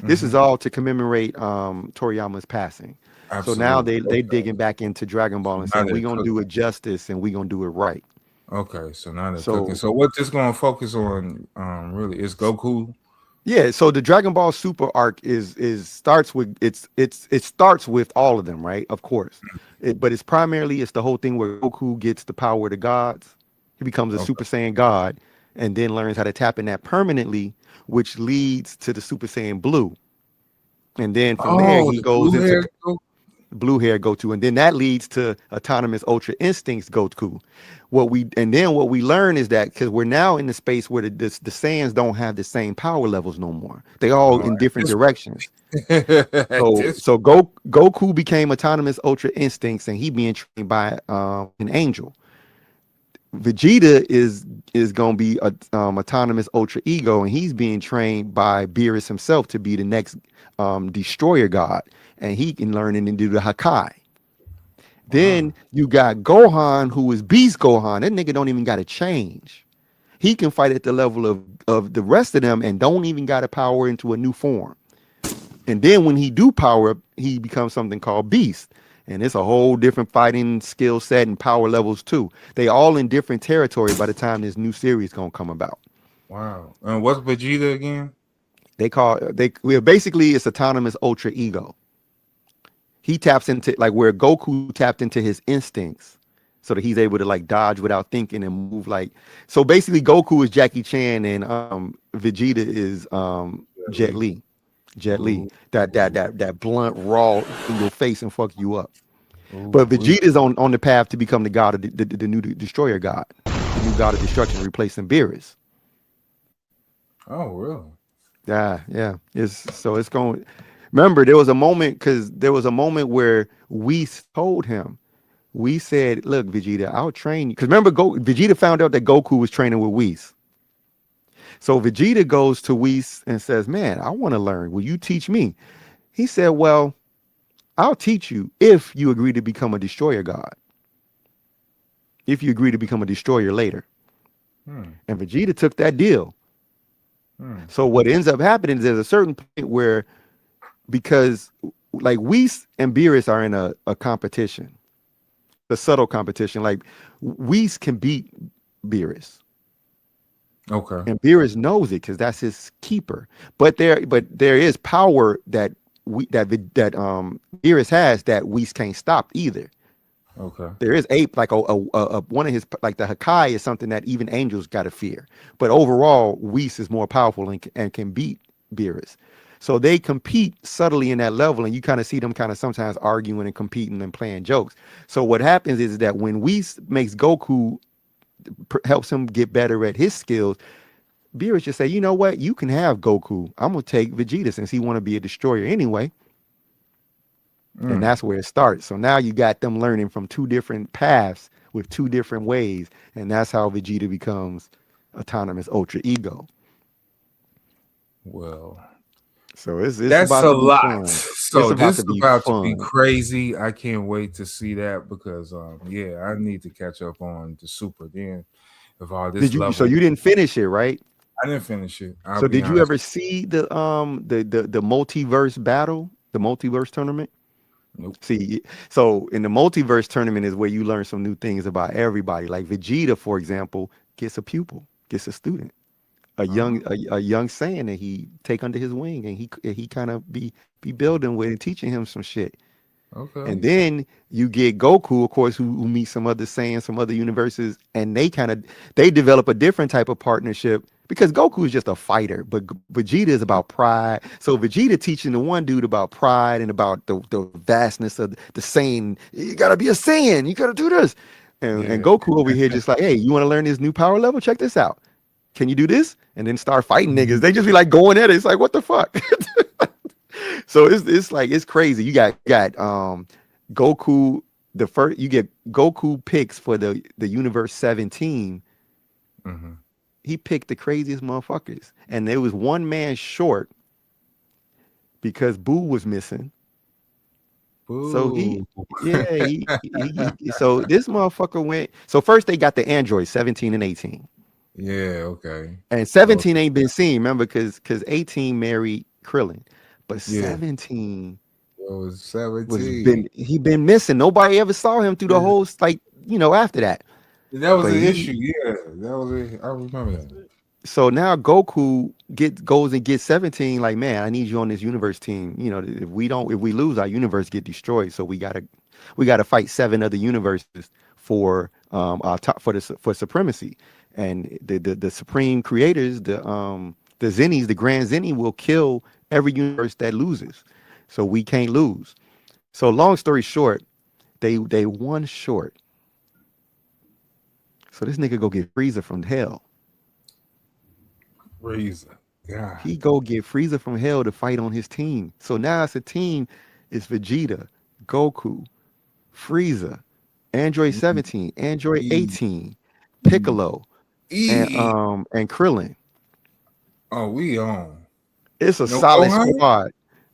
This is all to commemorate Toriyama's passing. Absolutely. So now they digging back into Dragon Ball and saying we're gonna do it justice and we're gonna do it right. Okay, so now they're cooking. So what this gonna focus on really is Goku. Yeah, so the Dragon Ball Super arc starts with it starts with all of them, right? Of course, but it's primarily the whole thing where Goku gets the power of the gods. He becomes a Super Saiyan God, and then learns how to tap in that permanently, which leads to the Super Saiyan Blue. And then from there he goes into blue hair Goku, and then that leads to autonomous Ultra Instincts Goku. What we learn is that because we're now in the space where the Saiyans don't have the same power levels no more. They all in different directions. So Goku became autonomous Ultra Instincts, and he being trained by an angel. Vegeta is gonna be autonomous Ultra Ego, and he's being trained by Beerus himself to be the next destroyer god, and he can learn and do the Hakai. Then you got Gohan, who is Beast Gohan. That nigga don't even got to change. He can fight at the level of the rest of them and don't even got to power into a new form. And then when he do power up, he becomes something called Beast. And it's a whole different fighting skill set and power levels too. They all in different territory by the time this new series gonna come about. Wow. And what's Vegeta again? Basically it's autonomous ultra ego. He taps into like where Goku tapped into his instincts so that he's able to like dodge without thinking and move like so basically Goku is Jackie Chan and Vegeta is Jet Li. Jet Li. Ooh. That blunt raw in your face and fuck you up. Ooh, But Vegeta's on the path to become the god of the new destroyer god, the new god of destruction, replacing Beerus. oh, really? Yeah. It's going. Remember, there was a moment where we told him, we said, "Look, Vegeta, I'll train you." Because remember, Vegeta found out that Goku was training with Whis. So Vegeta goes to Whis and says, "Man, I want to learn. Will you teach me?" He said, "Well, I'll teach you if you agree to become a destroyer god. If you agree to become a destroyer later." And Vegeta took that deal. So what ends up happening is there's a certain point where, because like Whis and Beerus are in a competition, a subtle competition. Like Whis can beat Beerus. Okay. And Beerus knows it because that's his keeper. But there is power that Beerus has that Whis can't stop either. Okay. There is like a one of his like the Hakai is something that even angels got to fear. But overall, Whis is more powerful and can beat Beerus. So they compete subtly in that level, and you kind of see them kind of sometimes arguing and competing and playing jokes. So what happens is that when Whis makes Goku helps him get better at his skills, Beerus just say, you know what, you can have Goku. I'm gonna take Vegeta since he want to be a destroyer anyway. And that's where it starts. So now you got them learning from two different paths with two different ways, and that's how Vegeta becomes autonomous ultra ego. Well, So it's that's about a to be lot. fun. So It's about this to is be about to be fun. crazy. I can't wait to see that because yeah, I need to catch up on the Super then of all this Did you? So level. you didn't finish it, right? I didn't finish it. I'll So be did you honest. ever see the multiverse battle, the multiverse tournament? Nope. See, so in the multiverse tournament is where you learn some new things about everybody. Like Vegeta, for example, gets a pupil, gets a student, a young Saiyan that he take under his wing, and he kind of be building with and teaching him some shit. Okay. And then you get Goku, of course, who meets some other Saiyans, some other universes, and they develop a different type of partnership because Goku is just a fighter, but Vegeta is about pride. So Vegeta teaching the one dude about pride and about the vastness of the Saiyan. You gotta be a Saiyan. You gotta do this. And Yeah. Goku over here just like, hey, you want to learn this new power level? Check this out. Can you do this? And then start fighting niggas. They just be like going at it. It's like, what the fuck? So it's like it's crazy. You got Goku. You get Goku picks for the Universe 17. Mm-hmm. He picked the craziest motherfuckers, and there was one man short because Boo was missing. So Ooh. so this motherfucker went. So first they got the androids 17 and 18, Yeah. Okay. and So 17 ain't been seen. Remember, because 18 married Krillin, but yeah, 17 it was 17. he been missing. Nobody ever saw him through the Yeah. whole after that. That was But an issue. Yeah, that was it. I remember that. so now Goku goes and gets 17. Like, man, I need you on this universe team. If we lose, our universe get destroyed. So we gotta fight 7 other universes for our top for supremacy. And the supreme creators, the Zennies, the Grand Zenny will kill every universe that loses. So we can't lose. So long story short, they won short. So this nigga go get Frieza from hell. Reason. Yeah. He go get Frieza from hell to fight on his team. So now it's a team. It's Vegeta, Goku, Frieza, Android 17, Android E. 18, Piccolo, E. and Krillin. Oh, we on. It's a No solid Gohan? squad.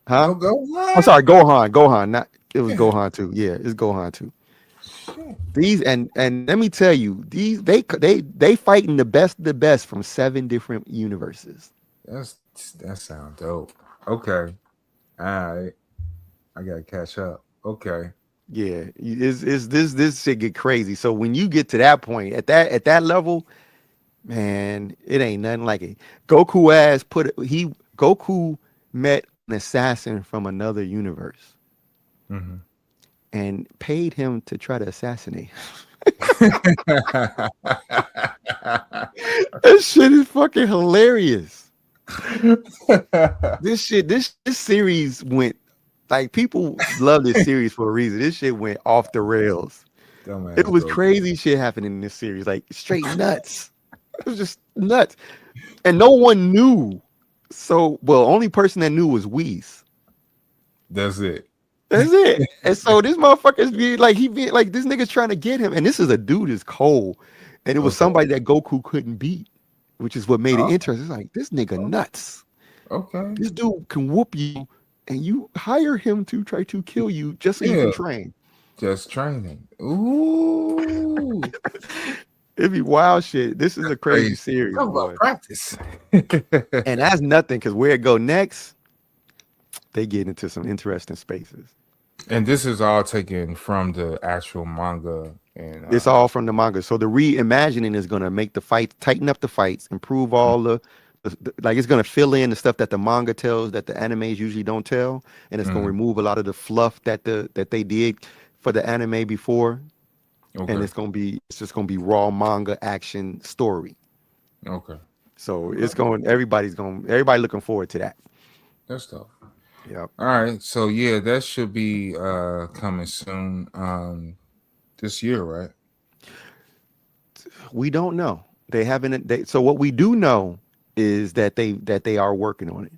Huh? No I'm Gohan? sorry, Gohan. Not it was Yeah. Gohan too. Yeah, it's Gohan too. Shit. These and let me tell you, these they fighting the best of the best from 7 different universes. That sounds dope. Okay. All right, I gotta catch up. Okay. Yeah, is this shit get crazy. So when you get to that point, at that level, man, it ain't nothing like it. Goku met an assassin from another universe Hmm. and paid him to try to assassinate. That shit is fucking hilarious. This series went like people love this series for a reason. This shit went off the rails. It Dumbass was Goku. crazy shit happening in this series, like straight nuts. It was just nuts, and no one knew. So, well, only person that knew was Whis. That's it. That's it. And so this motherfucker's be like he be like this nigga's trying to get him, and this is a dude is cold, and it was Okay. somebody that Goku couldn't beat, which is what made it Oh, interesting. It's like this nigga nuts. okay. This dude can whoop you, and you hire him to try to kill you just so you Yeah, can train. just training. Ooh, It'd be wild shit. This is a crazy crazy. series, Talk about boy. practice. And that's nothing because where it go next, they get into some interesting spaces. And this is all taken from the actual manga and It's all from the manga. So the reimagining is gonna make the fight, tighten up the fights, improve all like it's gonna fill in the stuff that the manga tells that the animes usually don't tell, and it's gonna mhm. remove a lot of the fluff that they did for the anime before, and Okay. it's just gonna be raw manga action story. Okay. So everybody looking forward to that. That's tough. Yep. All right. So yeah, that should be coming soon. This year, right? We don't know. They haven't. So what we do know is that they are working on it.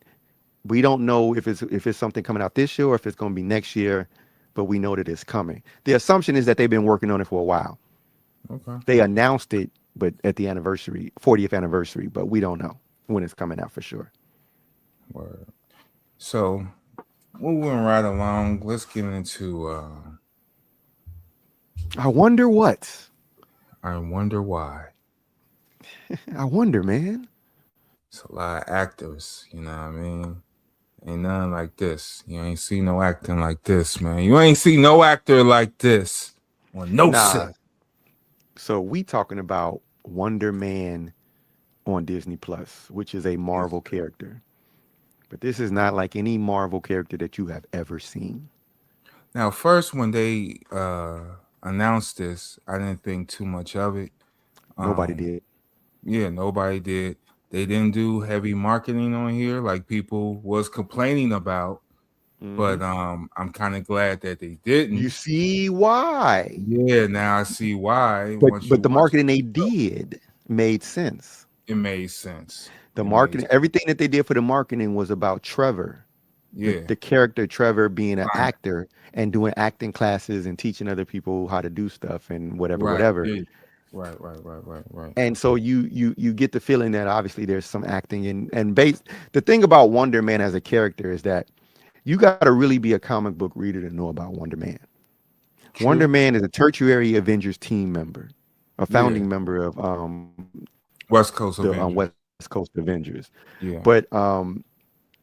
We don't know if it's something coming out this year or if it's going to be next year, but we know that it's coming. The assumption is that they've been working on it for a while. Okay. They announced it, but at the 40th anniversary, but we don't know when it's coming out for sure. Word. So moving right along, let's get into I wonder what. I wonder why. I wonder, man. It's a lot of actors, you know what I mean? Ain't nothing like this. You ain't see no acting like this, man. You ain't see no actor like this on no Nah. set. So we talking about Wonder Man on Disney Plus, which is a Yes. Marvel character. But this is not like any Marvel character that you have ever seen. Now, first when they announced this, I didn't think too much of it. Nobody Um, did. yeah, nobody did. They didn't do heavy marketing on here like people was complaining about. But Hmm. I'm kind of glad that they You didn't. see why? Yeah, now I see why. But Once you but the watch marketing they did made sense. it made sense. The It made marketing, everything that they did for the marketing was about Trevor, yeah. the character Trevor being an Fine. actor and doing acting classes and teaching other people how to do stuff and whatever, Right. whatever. Yeah. Right. And so you get the feeling that obviously there's some acting and base. The thing about Wonder Man as a character is that you got to really be a comic book reader to know about Wonder Man. Wonder True. Man is a tertiary Avengers team member, a Yeah. founding member of West Coast the Avengers. West Coast Avengers. Yeah. But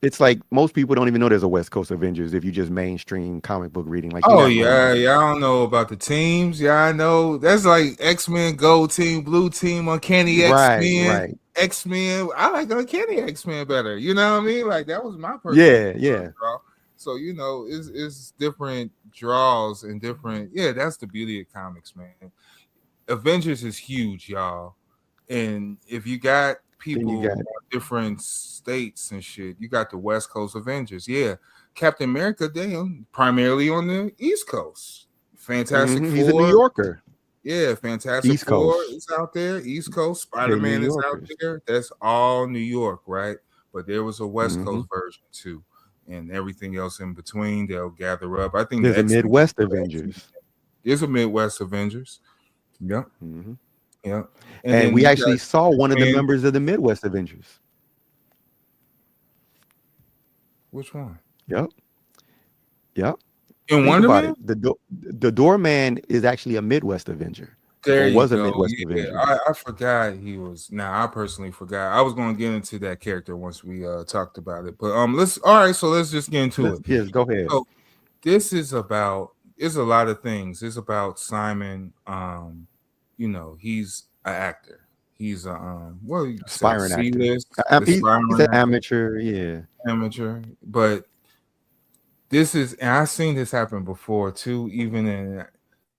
it's like most people don't even know there's a West Coast Avengers if you just mainstream comic book reading. Like you're Oh not going to yeah, know. yeah. I don't know about the teams. Yeah, I know. That's like X-Men Gold Team, Blue Team, Uncanny Right, X-Men, right. X-Men. I like Uncanny X-Men better. You know what I mean? Like that was my personal Yeah, yeah. draw. So it's different draws and different. Yeah, that's the beauty of comics, man. Avengers is huge, y'all. And if you got Then you people got on different states and shit, you got the West Coast Avengers. Yeah. Captain America, damn, primarily on the East Coast. Fantastic he's a New Four. Yorker, Yeah, Fantastic East Four Coast. is out there. East Coast. They New Spider-Man is out Yorkers. there. That's all New York, right? But there was a West Hmm. Coast version too. And everything else in between, they'll gather up. I think the There's a X-Men. Midwest Avengers. There's a Midwest Avengers. Yep. Hmm. Yep. And And then we you actually got saw one of the X-Men. members of the Midwest Avengers. Which one? Yep. Yep. In Think Wonder about Man? it. The doorman is actually a Midwest Avenger. There or you was a go. Midwest Yeah, Avenger. I forgot he was. Now I personally forgot. I was going to get into that character once we talked about it. But let's all right. So let's just get into Let's it. yes, go ahead. So this is about. It's a lot of things. It's about Simon. He's an actor. He's a what do you say? Aspiring C actor. list, He's aspiring an actor, amateur. Yeah. amateur. But this is, and I've seen this happen before too. Even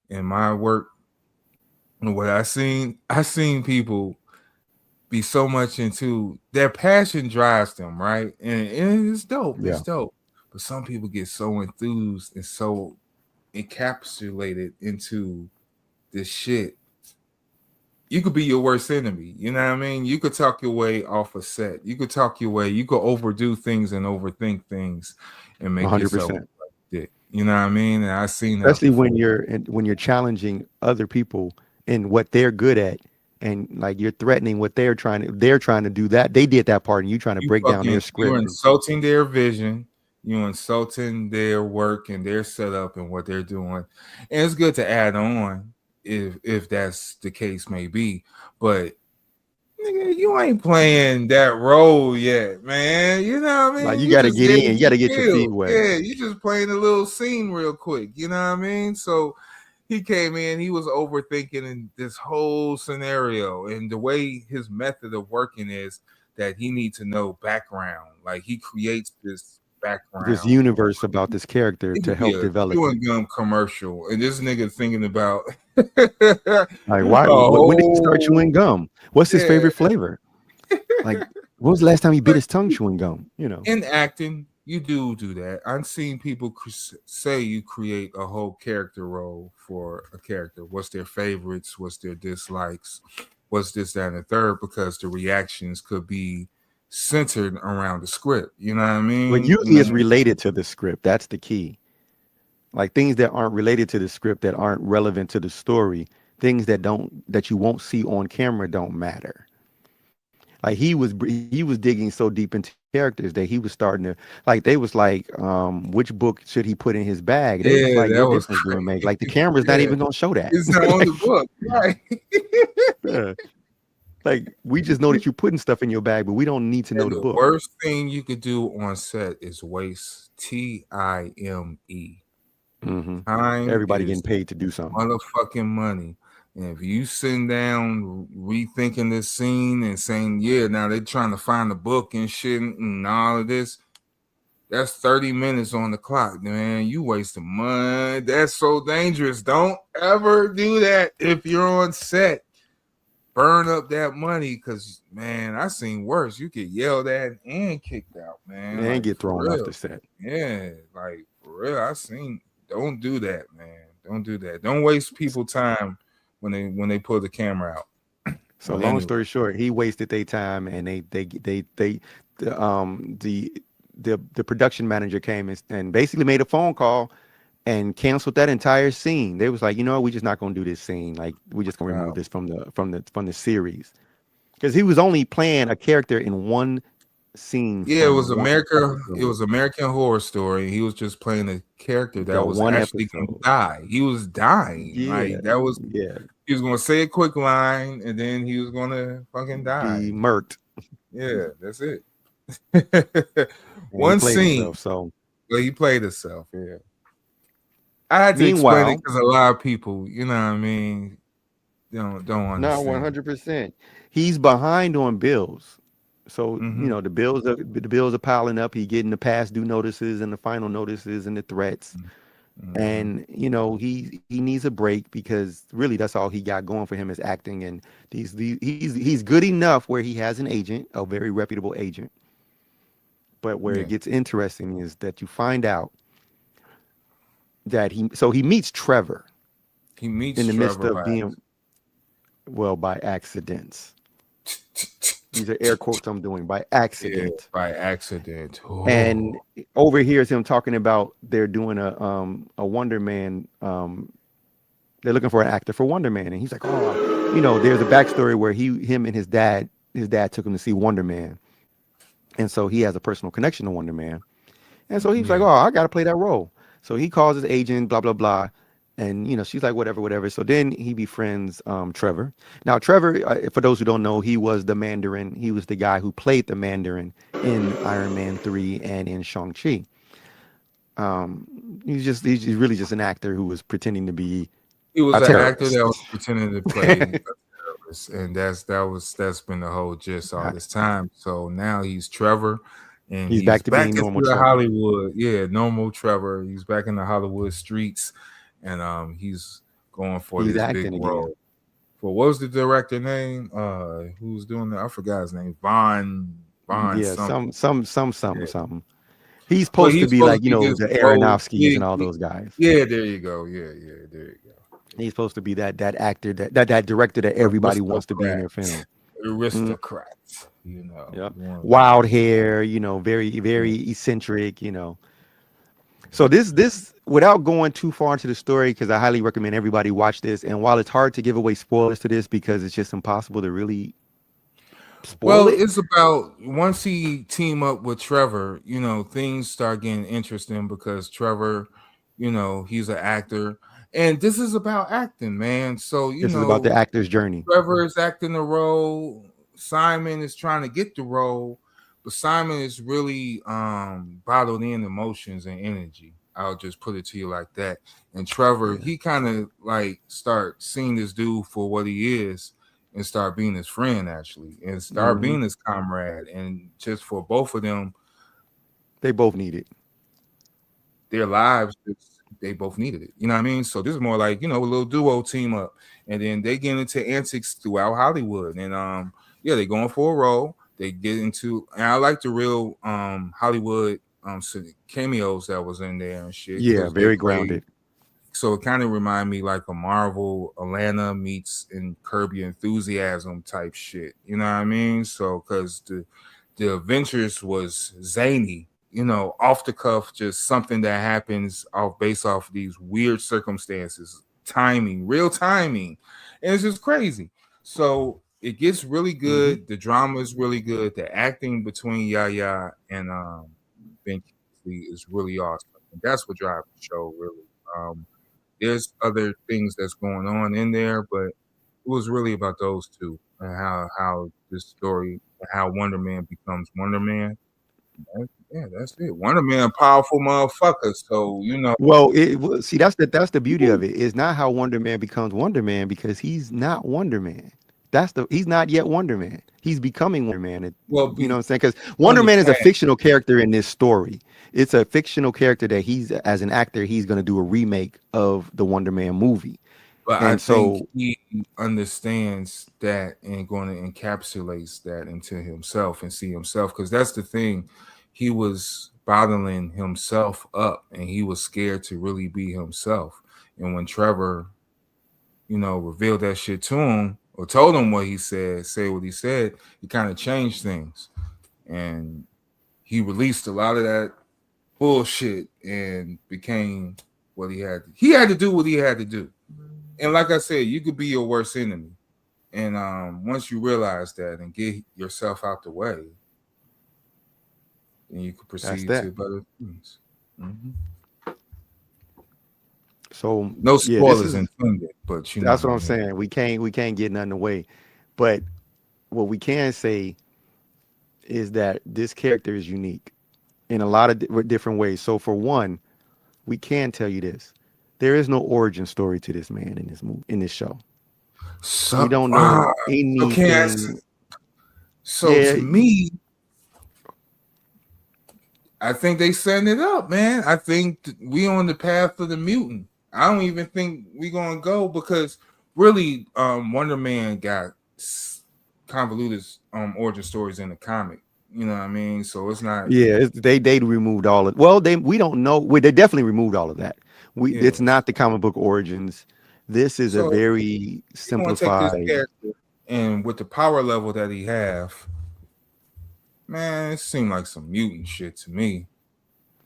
in my work, what I seen people be so much into their passion drives them, right? And it's dope. It's Yeah. dope. But some people get so enthused and so encapsulated into this shit. You could be your worst enemy. You know what I mean? You could talk your way off a set. You could talk your way. You could overdo things and overthink things and make yourself 100%. look like dick. You know what I mean? And I've seen that Especially when before. you're challenging other people in what they're good at, and like you're threatening what they're trying to do, that they did that part and you trying to break down their You're script. insulting their vision, you're insulting their work and their setup and what they're doing. And it's good to add on if that's the case may be. But nigga, you ain't playing that role yet, man. You know what I Like mean? you You got to just get there in, to you got be to get your feet killed. wet. Yeah, you just playing a little scene real quick. You know what I mean? So he came in, he was overthinking in this whole scenario, and the way his method of working is that he needs to know background. Like he creates this This background. universe about this character It to could be help a develop it. chewing gum commercial, and this nigga thinking about Like a why? When did he start chewing whole gum? What's his yeah. favorite flavor? Like when was the last time he bit his tongue chewing gum? In acting, you do that. I've seen people say you create a whole character role for a character. What's their favorites? What's their dislikes? What's this, that, and the third? Because the reactions could be centered around the script. You know what I But mean? usually it's related to the script. That's the key. Like things that aren't related to the script, that aren't relevant to the story, things that you won't see on camera don't matter. Like he was digging so deep into characters that he was starting to, like, they was like, which book should he put in his bag? They was Yeah, like, that your was difference being made. crazy. Like the camera's not Yeah, even gonna show that. it's not on Like, the book, right? yeah. Like we just know that you're putting stuff in your bag, but we don't need to know And the the book. worst thing you could do on set is waste time. Hmm. Time Everybody getting is paid to do something. motherfucking money. And if you sitting down rethinking this scene and saying, yeah, now they're trying to find the book and shit and all of this, that's 30 minutes on the clock, man. You wasting money. That's so dangerous. Don't ever do that if you're on set. Burn up that money because, man, I seen worse. You get yelled at and kicked out, man. And Like, get for thrown off real. the set. Yeah, like, for real. Don't do that, man. Don't do that. Don't waste people time when they pull the camera out. So But long anyway, story short, he wasted their time, and they the production manager came and basically made a phone call and canceled that entire scene. They was like, you know what, we're just not gonna do this scene. Like we're just gonna remove wow. this from the series, because he was only playing a character in one scene Yeah, it from was one America. It episode. was American Horror Story. He was just playing a character The that was one actually going to episode. die. He was dying. Yeah, Like that was. yeah. He was going to say a quick line, and then he was going to fucking die. Be murked, Yeah, that's it. and he One played scene. himself. So Well, he played himself. Yeah, I had to explain it meanwhile, because a lot of people, you know what I mean, don't not understand. 100%. He's behind on bills. So, Mm-hmm. the bills are piling up. He getting the past due notices and the final notices and the threats. Mm-hmm. And, he needs a break, because really that's all he got going for him is acting. And he's good enough where he has an agent, a very reputable agent. But where it Yeah, gets interesting is that you find out that he meets Trevor he meets in the midst Trevor of by being, well, by accidents. These are air quotes I'm doing, by yeah, accident. by accident. And Oh, overhears him talking about they're doing a Wonder Man. They're looking for an actor for Wonder Man, and he's like, oh, there's a backstory where him and his dad took him to see Wonder Man, and so he has a personal connection to Wonder Man, and so he was like, yeah. oh, I got to play that role. So he calls his agent, blah blah blah, And she's like, whatever. So then he befriends Trevor. Now Trevor, for those who don't know, he was the Mandarin. He was the guy who played the Mandarin in Iron Man 3 and in Shang-Chi. He's really just an actor who was pretending to be He was a an actor terrorist. that was pretending to play a terrorist, and that's been the whole gist all this time. So now he's Trevor, and He's he's back to back being into normal the Trevor. Hollywood. Yeah, normal Trevor. He's back in the Hollywood streets, and he's going for He's this big acting again. role. For what was the director name? Who's doing that? I forgot his name. Von Yeah, something. something. He's But supposed to he's be supposed like, to be this the role. Aronofskys and all those guys. Yeah, there you go. Yeah, there you go. He's supposed to be that actor, that director that everybody wants to be in their film. Aristocrats, Yeah. Wild hair, very, very eccentric, So this without going too far into the story, because I highly recommend everybody watch this. And while it's hard to give away spoilers to this because it's just impossible to really spoil it. It's about once he team up with Trevor, things start getting interesting because Trevor, he's an actor. And this is about acting, man. So, This is about the actor's journey. Trevor is acting the role. Simon is trying to get the role, but Simon is really bottled in emotions and energy. I'll just put it to you like that. And Trevor, he kind of like start seeing this dude for what he is and start being his friend actually and start being his comrade. And just for both of them, they both need it. Their lives, they both needed it. You know what I mean? So this is more like, a little duo team up. And then they get into antics throughout Hollywood. And they're going for a role. They get into, and I like the real Hollywood cameos that was in there and shit. Yeah, very grounded. So it kind of reminded me like a Marvel Atlanta meets in Curb Your Enthusiasm type shit. You know what I mean? So because the Adventures was zany, off the cuff, just something that happens based off these weird circumstances, real timing, and it's just crazy. So it gets really good. The drama is really good. The acting between Yaya and Ben Kingsley is really awesome. And that's what drives the show, really. There's other things that's going on in there, but it was really about those two and how this story, how Wonder Man becomes Wonder Man. That's it. Wonder Man, powerful motherfucker. So Well, see, that's the beauty of it. It's not how Wonder Man becomes Wonder Man because he's not Wonder Man. He's not yet Wonder Man. He's becoming Wonder Man. Well, you know what I'm saying? Because Wonder Man is a fictional character in this story. It's a fictional character that he's, as an actor, he's going to do a remake of the Wonder Man movie. But I think he understands that and going to encapsulate that into himself and see himself, because that's the thing. He was bottling himself up and he was scared to really be himself. And when Trevor, revealed that shit to him or told him what he said, say what he said, it kind of changed things. And he released a lot of that bullshit and became what he had. He had to do what he had to do. And like I said, you could be your worst enemy. And once you realize that and get yourself out the way, then you could proceed to better things. So no spoilers intended, but that's what I'm saying. We can't get nothing away. But what we can say is that this character is unique in a lot of different ways. So for one, we can tell you this: there is no origin story to this man in this show. So, we don't know anything. To me, I think they setting it up, man. I think we on the path of the mutant. I don't even think we gonna go because really, Wonder Man got convoluted origin stories in the comic. You know what I mean? So it's not. Yeah, they removed all of. Well, we don't know. They definitely removed all of that. It's not the comic book origins. This is a very simplified. Take this character, and with the power level that he have, man, it seemed like some mutant shit to me.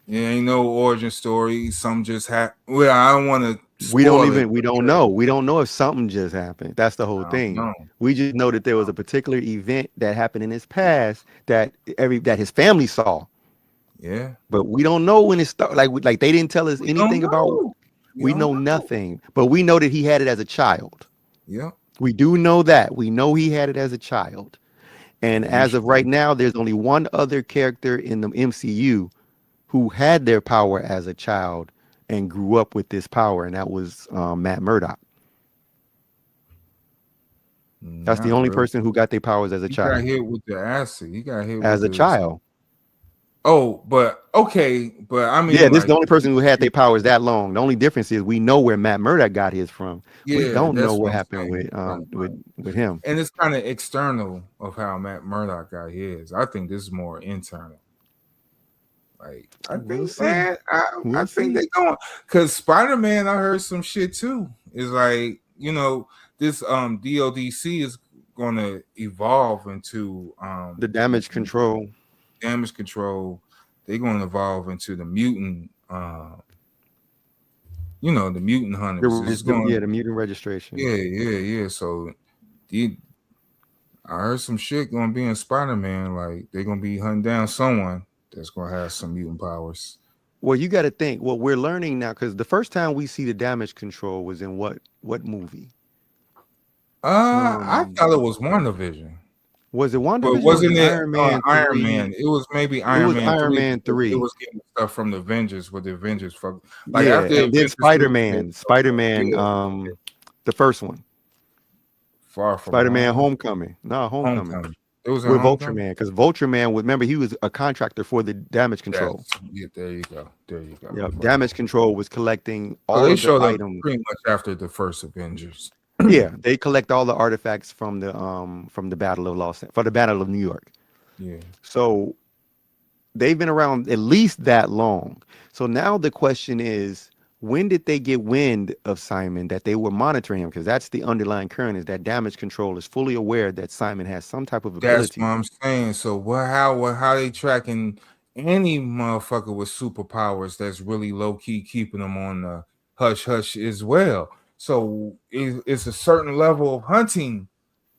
It ain't no origin story. Some just happened. Well, I don't want to. We don't know. We don't know if something just happened. That's the whole thing. We just know that there was a particular event that happened in his past that his family saw. Yeah, but we don't know when it started. Like they didn't tell us anything about. You We don't know know. nothing, but we know that he had it as a child. Yeah. We do know that. We know he had it as a child. And You as should. of right now, there's only one other character in the MCU who had their power as a child and grew up with this power, and that was Matt Murdock. That's the Not only really. person who got their powers as a He got child. hit with the acid. He got hit with As a the. child. Oh, but okay, but I Yeah, mean, this is the like, only person who had their powers that long. The only difference is we know where Matt Murdock got his from. We yeah, don't know that's what what I'm happened saying. with Right, right. with him. And it's kind of external of how Matt Murdock got his. I think this is more internal. Like, I We'll think, see. man, I We'll think see. they going because Spider-Man. I heard some shit too. It's like, this DODC is going to evolve into The damage control. damage control. They're going to evolve into the mutant. The mutant hunters. It's going. The mutant registration. Yeah. So the I heard some shit going to be in Spider-Man. Like, they're going to be hunting down someone that's going to have some mutant powers. Well, you got to think what we're learning now, because the first time we see the damage control was in what movie? I thought it was WandaVision. Was it But WandaVision or was it wasn't it Iron Man Iron 3? Man? It was maybe It Iron was Man Iron 3. Man Because it 3. was getting stuff from the Avengers with the Avengers. Like, Yeah, after and then Avengers movie, Spider-Man, yeah, the first one. Far From Spider-Man Home, Homecoming. No, Homecoming. Homecoming. It was in With Vulture Homecoming? Man, because Vulture Man was, remember, he was a contractor for the damage Yes. control. Yeah, there you go. There you go. Yep. Damage control was collecting So all they of the showed up items. pretty much after the first Avengers. Yeah, they collect all the artifacts from the Battle of New York. Yeah. So they've been around at least that long. So now the question is, when did they get wind of Simon that they were monitoring him? Because that's the underlying current, is that damage control is fully aware that Simon has some type of That's ability. what I'm saying. So how they tracking any motherfucker with superpowers that's really low key keeping them on the hush hush as well. So it's a certain level of hunting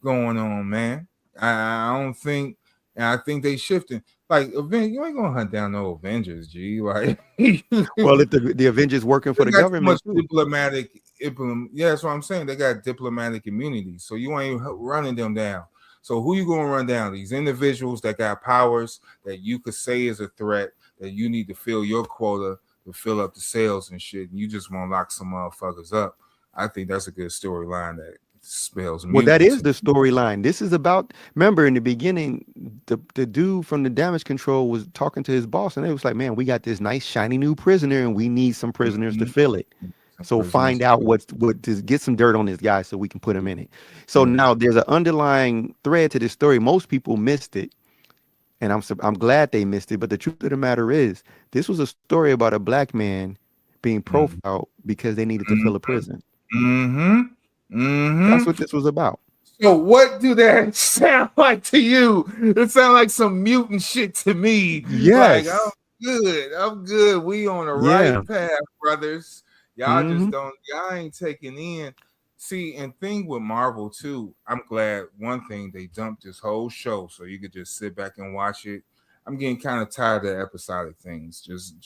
going on, man. I don't think, and I think they shifting. Like, you ain't gonna hunt down no Avengers, G. Like, Well, if the Avengers working for they the got too much government too. diplomatic. Yeah, that's what I'm saying. They got diplomatic immunity, so you ain't running them down. So who you gonna run down? These individuals that got powers that you could say is a threat that you need to fill your quota to fill up the sales and shit. And you just want to lock some motherfuckers up. I think that's a good storyline that spells. Well, that is the storyline. This is about. Remember, in the beginning, the dude from the damage control was talking to his boss, and they was like, "Man, we got this nice shiny new prisoner, and we need some prisoners to fill it. So find out what to get some dirt on this guy, so we can put him in it." So now there's an underlying thread to this story. Most people missed it, and I'm glad they missed it. But the truth of the matter is, this was a story about a black man being profiled because they needed to fill a prison. That's what this was about. So what do that sound like to you? It sounds like some mutant shit to me. Yes. Like, I'm good. We on the right path, brothers. Y'all y'all ain't taking in. See, and thing with Marvel too, I'm glad one thing they dumped this whole show so you could just sit back and watch it. I'm getting kind of tired of episodic things. Just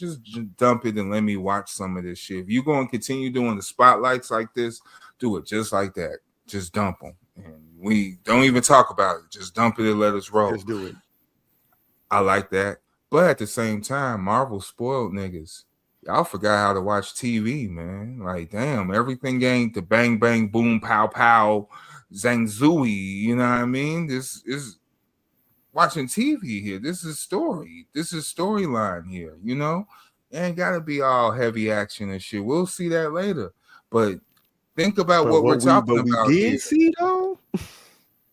dump it and let me watch some of this shit. If you're going to continue doing the spotlights like this, do it just like that. Just dump them. And we don't even talk about it. Just dump it and let us roll. Just do it. I like that. But at the same time, Marvel spoiled niggas. Y'all forgot how to watch TV, man. Like, damn, everything ain't the bang, bang, boom, pow, pow, zang, zooey. You know what I mean? This is watching TV here. This is story. This is storyline here, you know? It ain't got to be all heavy action and shit. We'll see that later. But think about what we're talking about we did here. see, though.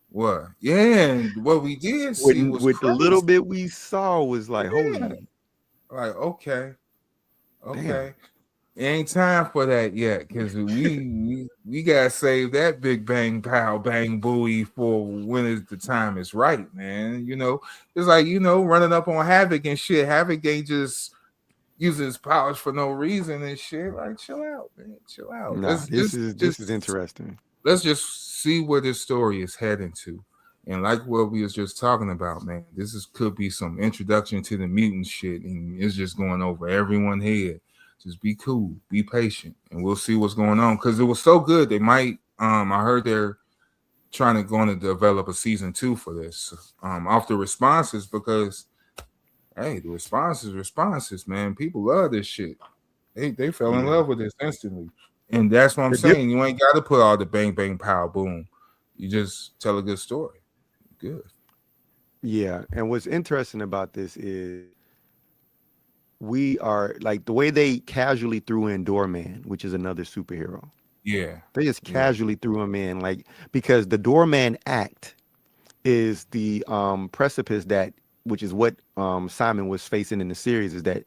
What? Yeah, and what we did see was with the crazy. little bit we saw was like, holy. Like, okay. Damn. It ain't time for that yet, because we gotta save that big bang pow bang booey for when the time is right, man. You know, it's like, running up on Havoc and shit. Havoc ain't just using his powers for no reason and shit. Like, chill out, man. Chill out. Nah, this is interesting. Let's just see where this story is heading to. And like what we was just talking about, man, could be some introduction to the mutant shit, and it's just going over everyone's head. Just be cool, be patient, and we'll see what's going on. Because it was so good, they might. I heard they're trying to going to develop a season 2 for this. Off the responses, because hey, the responses, man. People love this shit. They fell in Yeah. love with this instantly, and that's what I'm The dip, saying. You ain't got to put all the bang bang pow boom. You just tell a good story. Good. yeah. And what's interesting about this is we are like the way they casually threw in Doorman, which is another superhero. Yeah. They just Yeah. casually threw him in, like because the Doorman act is the precipice that, which is what Simon was facing in the series, is that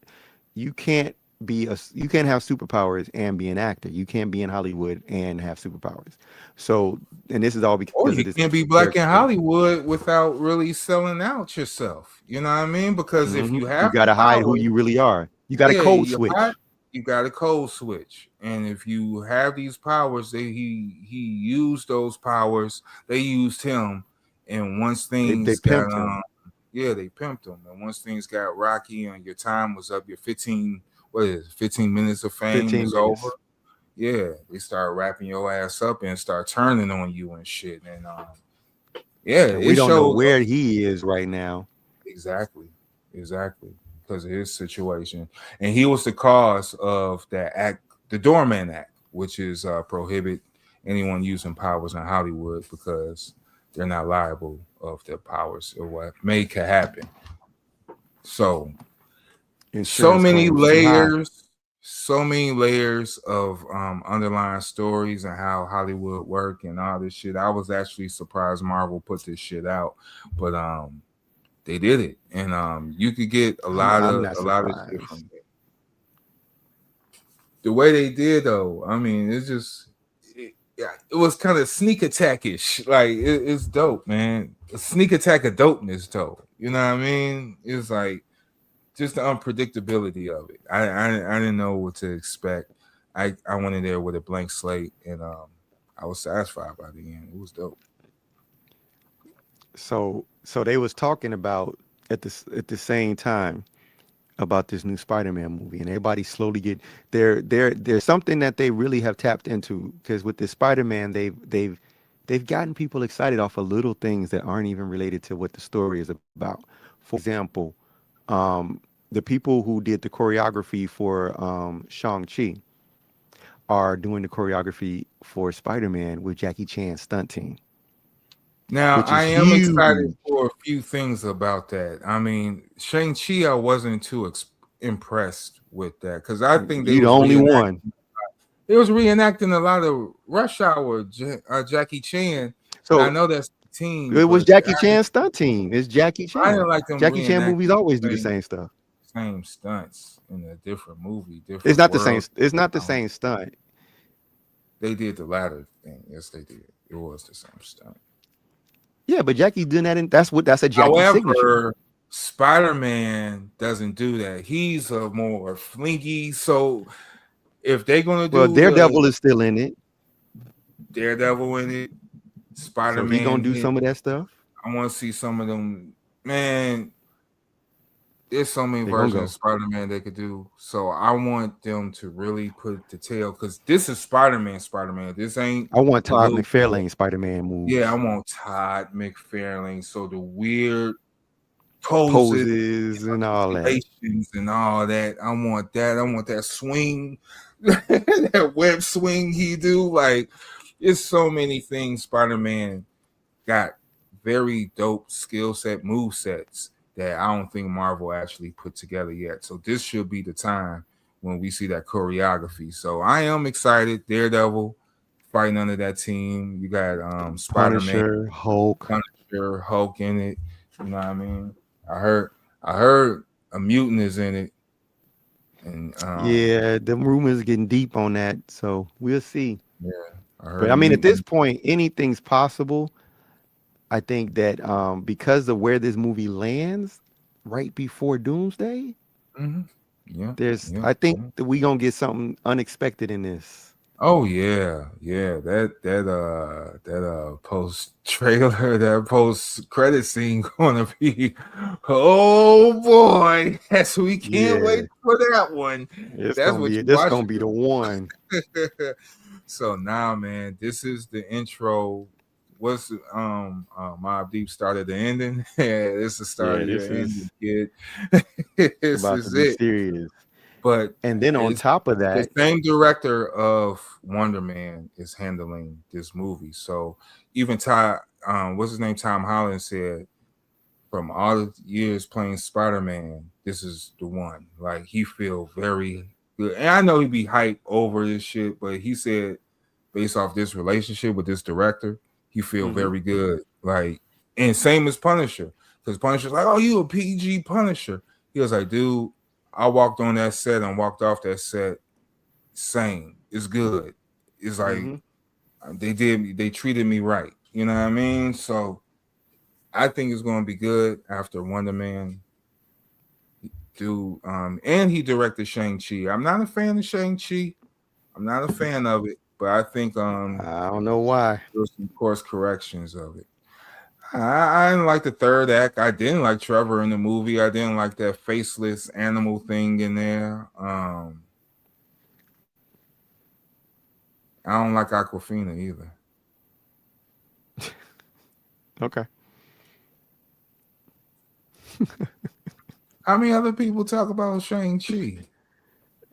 you can't you can't have superpowers and be an actor. You can't be in Hollywood and have superpowers. So, and this is all Or because of you this can't be black in character. Hollywood without really selling out yourself. You know what I mean? Because if you You have got the to hide who power, you really are. You got a yeah, code switch. you got a code switch. And if you have these powers, he used those powers. They used him, and once They things got pimped him. yeah, they pimped him. And once things got rocky and your time was up, your 15 what is it, 15 minutes of fame 15 is over. minutes. Yeah, they start wrapping your ass up and start turning on you and shit. And yeah, And we it don't know shows where he is right now. exactly, exactly because of his situation, and he was the cause of that act, the Doorman Act, which is prohibit anyone using powers in Hollywood because they're not liable of their powers or what may could happen. So so Insurance many claims too high. layers, so many layers of underlying stories and how Hollywood work and all this shit. I was actually surprised Marvel put this shit out, but they did it, and you could get I'm not a lot of shit surprised. from it. The way they did though, I mean, it's just yeah, it was kind of sneak attackish. Like it's dope, man. A sneak attack of dopeness, though. You know what I mean? It's like just the unpredictability of it. I didn't know what to expect. I went in there with a blank slate, and I was satisfied by the end. It was dope. So they was talking about at the same time about this new Spider-Man movie, and everybody slowly get there's something that they really have tapped into, because with this Spider-Man they've gotten people excited off of little things that aren't even related to what the story is about. For example, the people who did the choreography for Shang-Chi are doing the choreography for Spider-Man with Jackie Chan's stunt team, Now which I is am excited huge. for a few things about that. I mean, Shang-Chi, I wasn't too impressed with that because I think You the only one. they was reenacting a lot of Rush Hour, Jackie Chan, and I So know that's the team, it was but Jackie Chan's stunt team. It's Jackie I didn't Chan. like them Jackie Chan reenacting movies always do the the same stuff. same stunts in a different movie, It's different not the same. world. It's not the same stunt. They did the latter thing. Yes, they did. It was the same stunt. Yeah, but Jackie's doing that, and that's a Jackie signature. However, Spider-Man doesn't do that. He's a more flinky. So if they're gonna Well, do Daredevil the is still in it, Daredevil in it, so he Spider-Man gonna do hit, some of that stuff. I want to see some of them. Man, there's so many They're gonna versions of go. Spider-Man they could do. So I want them to really put the tail because this is Spider-Man. Spider-Man. This ain't I want a Todd little boy. McFarlane Spider-Man Yeah, I moves, want Todd McFarlane. So the weird poses, poses, and all that. articulations, and all that. I want that. I want that swing, that web swing he do. Like, it's so many things Spider-Man got very dope skill set, move sets that I don't think Marvel actually put together yet. So this should be the time when we see that choreography. So I am excited. Daredevil fighting under that team. You got Spider-Man, Punisher, Hulk. Punisher, Hulk in it. You know what I mean? I heard I heard a mutant is in it. And Yeah, the rumors getting deep on that, so we'll see. yeah, I But heard I a mean, at this mutant. point, anything's possible. I think that because of where this movie lands, right before Doomsday, Mm-hmm. Yeah, there's yeah, I think yeah. that we gonna get something unexpected in this. Oh yeah, yeah. That post trailer, that post credit scene gonna be, oh boy. That's we can't wait Yeah, for that one. it's That's gonna what be you this watch. gonna be the one. So now, man, this is the intro. What's Mob Deep started the ending? Yeah, this is the start Yeah, of your this ending, is kid. This about to is be it. serious. But And then on it's top of the that, same director of Wonder Man is handling this movie. So even Ty, what's his name? Tom Holland said, from all the years playing Spider Man, this is the one. Like he feel very good, and I know he be hyped over this shit, but he said based off this relationship with this director, he feel hmm very good. Like, and same as Punisher, because Punisher's like, oh, you a PG Punisher. He was like, dude, I walked on that set and walked off that set same. It's good. It's like hmm they treated me right. You know what I mean? So I think it's gonna be good after Wonder Man do and he directed Shang-Chi. I'm not a fan of Shang-Chi. I'm not a fan of it, but I think I don't know why. there's some course corrections of it. I didn't like the third act. I didn't like Trevor in the movie. I didn't like that faceless animal thing in there. I don't like Aquafina either. Okay. How many other people talk about Shang-Chi?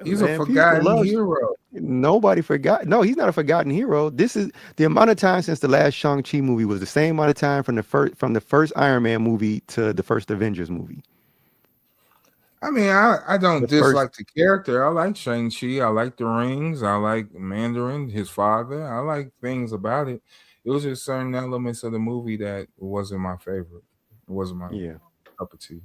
He's a Man, people forgotten love. hero. Nobody forgot. No, he's not a forgotten hero. This is the amount of time since the last Shang-Chi movie was the same amount of time from the first Iron Man movie to the first Avengers movie. I mean, I don't The first, dislike the character. I like Shang-Chi. I like the rings. I like Mandarin, his father. I like things about it. It was just certain elements of the movie that wasn't my favorite. It wasn't my yeah, cup of tea.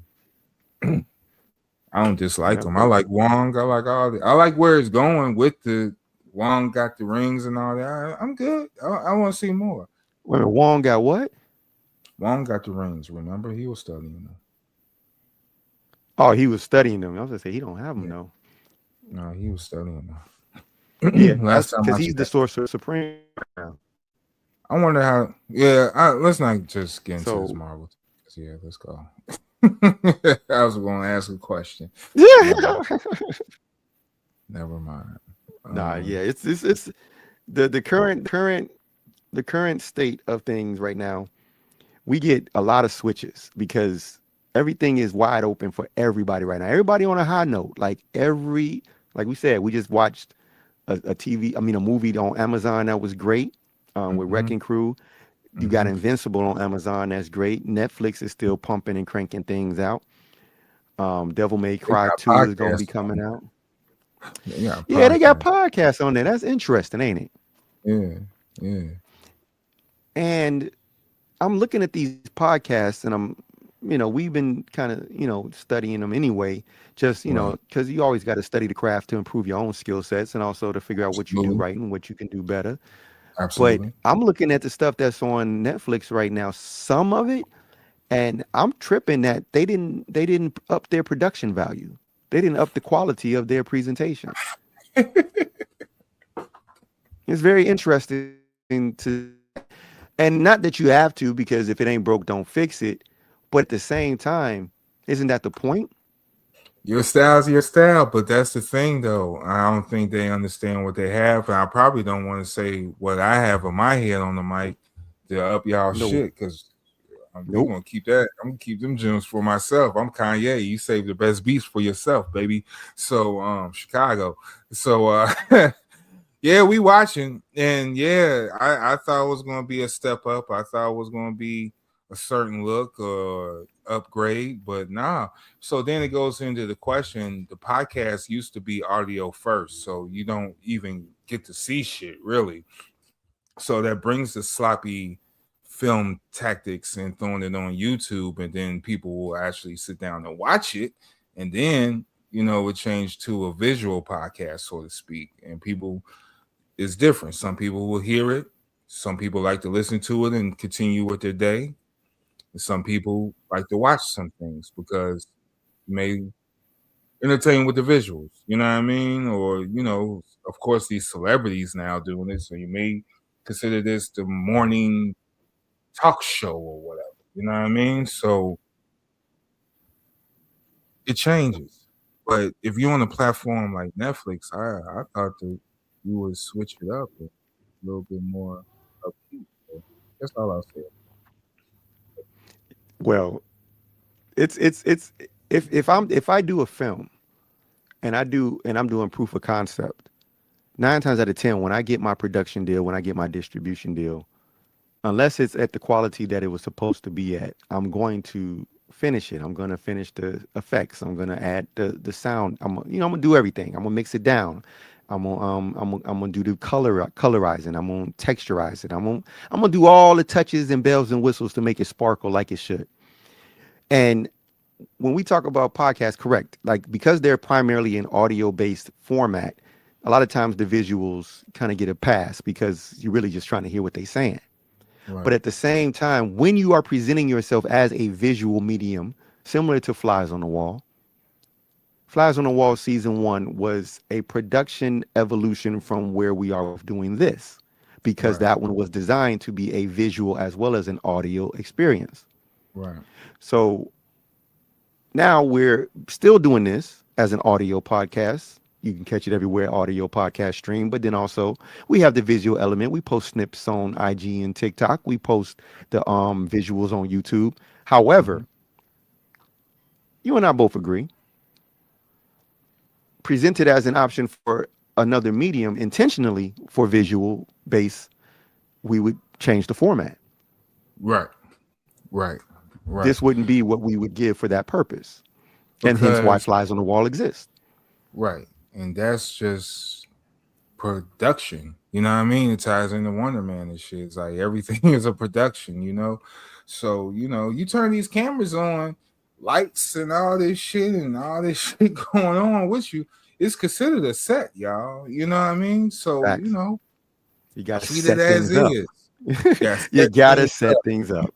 I don't dislike yeah, him. I but like Wong. I like all the. I like where it's going with the Wong got the rings and all that. I'm good. I want to see more. wait a minute, Wong got what? Wong got the rings. Remember, he was studying them. Oh, he was studying them. I was gonna say he don't have them Yeah, though. no, he was studying Yeah, them. that's Last time because I he's the checked. sorcerer supreme now. I wonder how. Yeah, let's not just get into this So Marvel. Yeah, let's go. I was going to ask a question. Never, never mind. nah, Um, yeah, it's the current state of things right now. We get a lot of switches because everything is wide open for everybody right now. Everybody on a high note. Like we said, we just watched a movie on Amazon that was great with mhm, Wrecking Crew. You got mhm. Invincible on Amazon, that's great. Netflix is still pumping and cranking things out. Devil May They Cry got 2 is gonna be podcasts on coming there. out. They got Yeah, they got podcasts. podcasts on there. That's interesting, ain't it? Yeah, yeah. And I'm looking at these podcasts and we've been kind of, studying them anyway, just, Right. because you always got to study the craft to improve your own skill sets and also to figure out what you do Absolutely. right and what you can do better. But Absolutely. I'm looking at the stuff that's on Netflix right now, some of it, and I'm tripping that they didn't up their production value. They didn't up the quality of their presentations. It's very interesting to and not that you have to because if it ain't broke, don't fix it. But at the same time, isn't that the point? Your style's your style, but that's the thing, though. I don't think they understand what they have, and I probably don't want to say what I have in my head on the mic to up y'all No, shit because we nope. gonna keep that. I'm gonna keep them gems for myself. I'm Kanye. You save the best beats for yourself, baby. So Chicago. So yeah, we watching, and yeah, I thought it was gonna be a step up. I thought it was gonna be a certain look or upgrade, but nah. So then it goes into the question: the podcast used to be audio first, so you don't even get to see shit really. So that brings the sloppy film tactics and throwing it on YouTube, and then people will actually sit down and watch it, and then it changed to a visual podcast, so to speak, and people is different. Some people will hear it. Some people like to listen to it and continue with their day. And some people like to watch some things because may entertain with the visuals. You know what I mean? Or of course, these celebrities now doing it, so you may consider this the morning talk show or whatever. You know what I mean? So it changes. But if you're on a platform like Netflix, I thought that you would switch it up a little bit more upbeat. So that's all I'll say. Well, it's if I do a film and I'm doing proof of concept, 9 times out of 10, when I get my production deal, when I get my distribution deal, unless it's at the quality that it was supposed to be at, I'm going to finish it. I'm going to finish the effects. I'm going to add the sound. I'm gonna do everything. I'm gonna mix it down. I'm gonna do the colorizing. I'm gonna texturize it. I'm gonna do all the touches and bells and whistles to make it sparkle like it should. And when we talk about podcasts, correct, like because they're primarily an audio based format, a lot of times the visuals kind of get a pass because you're really just trying to hear what they're saying. But Right, at the same time, when you are presenting yourself as a visual medium, similar to Flies on the Wall, Flies on the Wall season one was a production evolution from where we are with doing this, because right, that one was designed to be a visual as well as an audio experience. right, So now we're still doing this as an audio podcast. You can catch it everywhere audio podcast stream, but then also we have the visual element. We post snips on IG and TikTok. We post the visuals on YouTube. mhm, However, you and I both agree, presented as an option for another medium intentionally for visual base, we would change the format. right, right, right. This wouldn't be what we would give for that purpose. And hence why Because Flies on the Wall exists. right, and that's just production. You know what I mean? It ties into Wonder Man and shit. It's like everything is a production. So you turn these cameras on, lights and all this shit and all this shit going on with you. It's considered a set, y'all. You know what I mean? So Facts. You got to treat it set as things up. is. You gotta You set got to things set things up.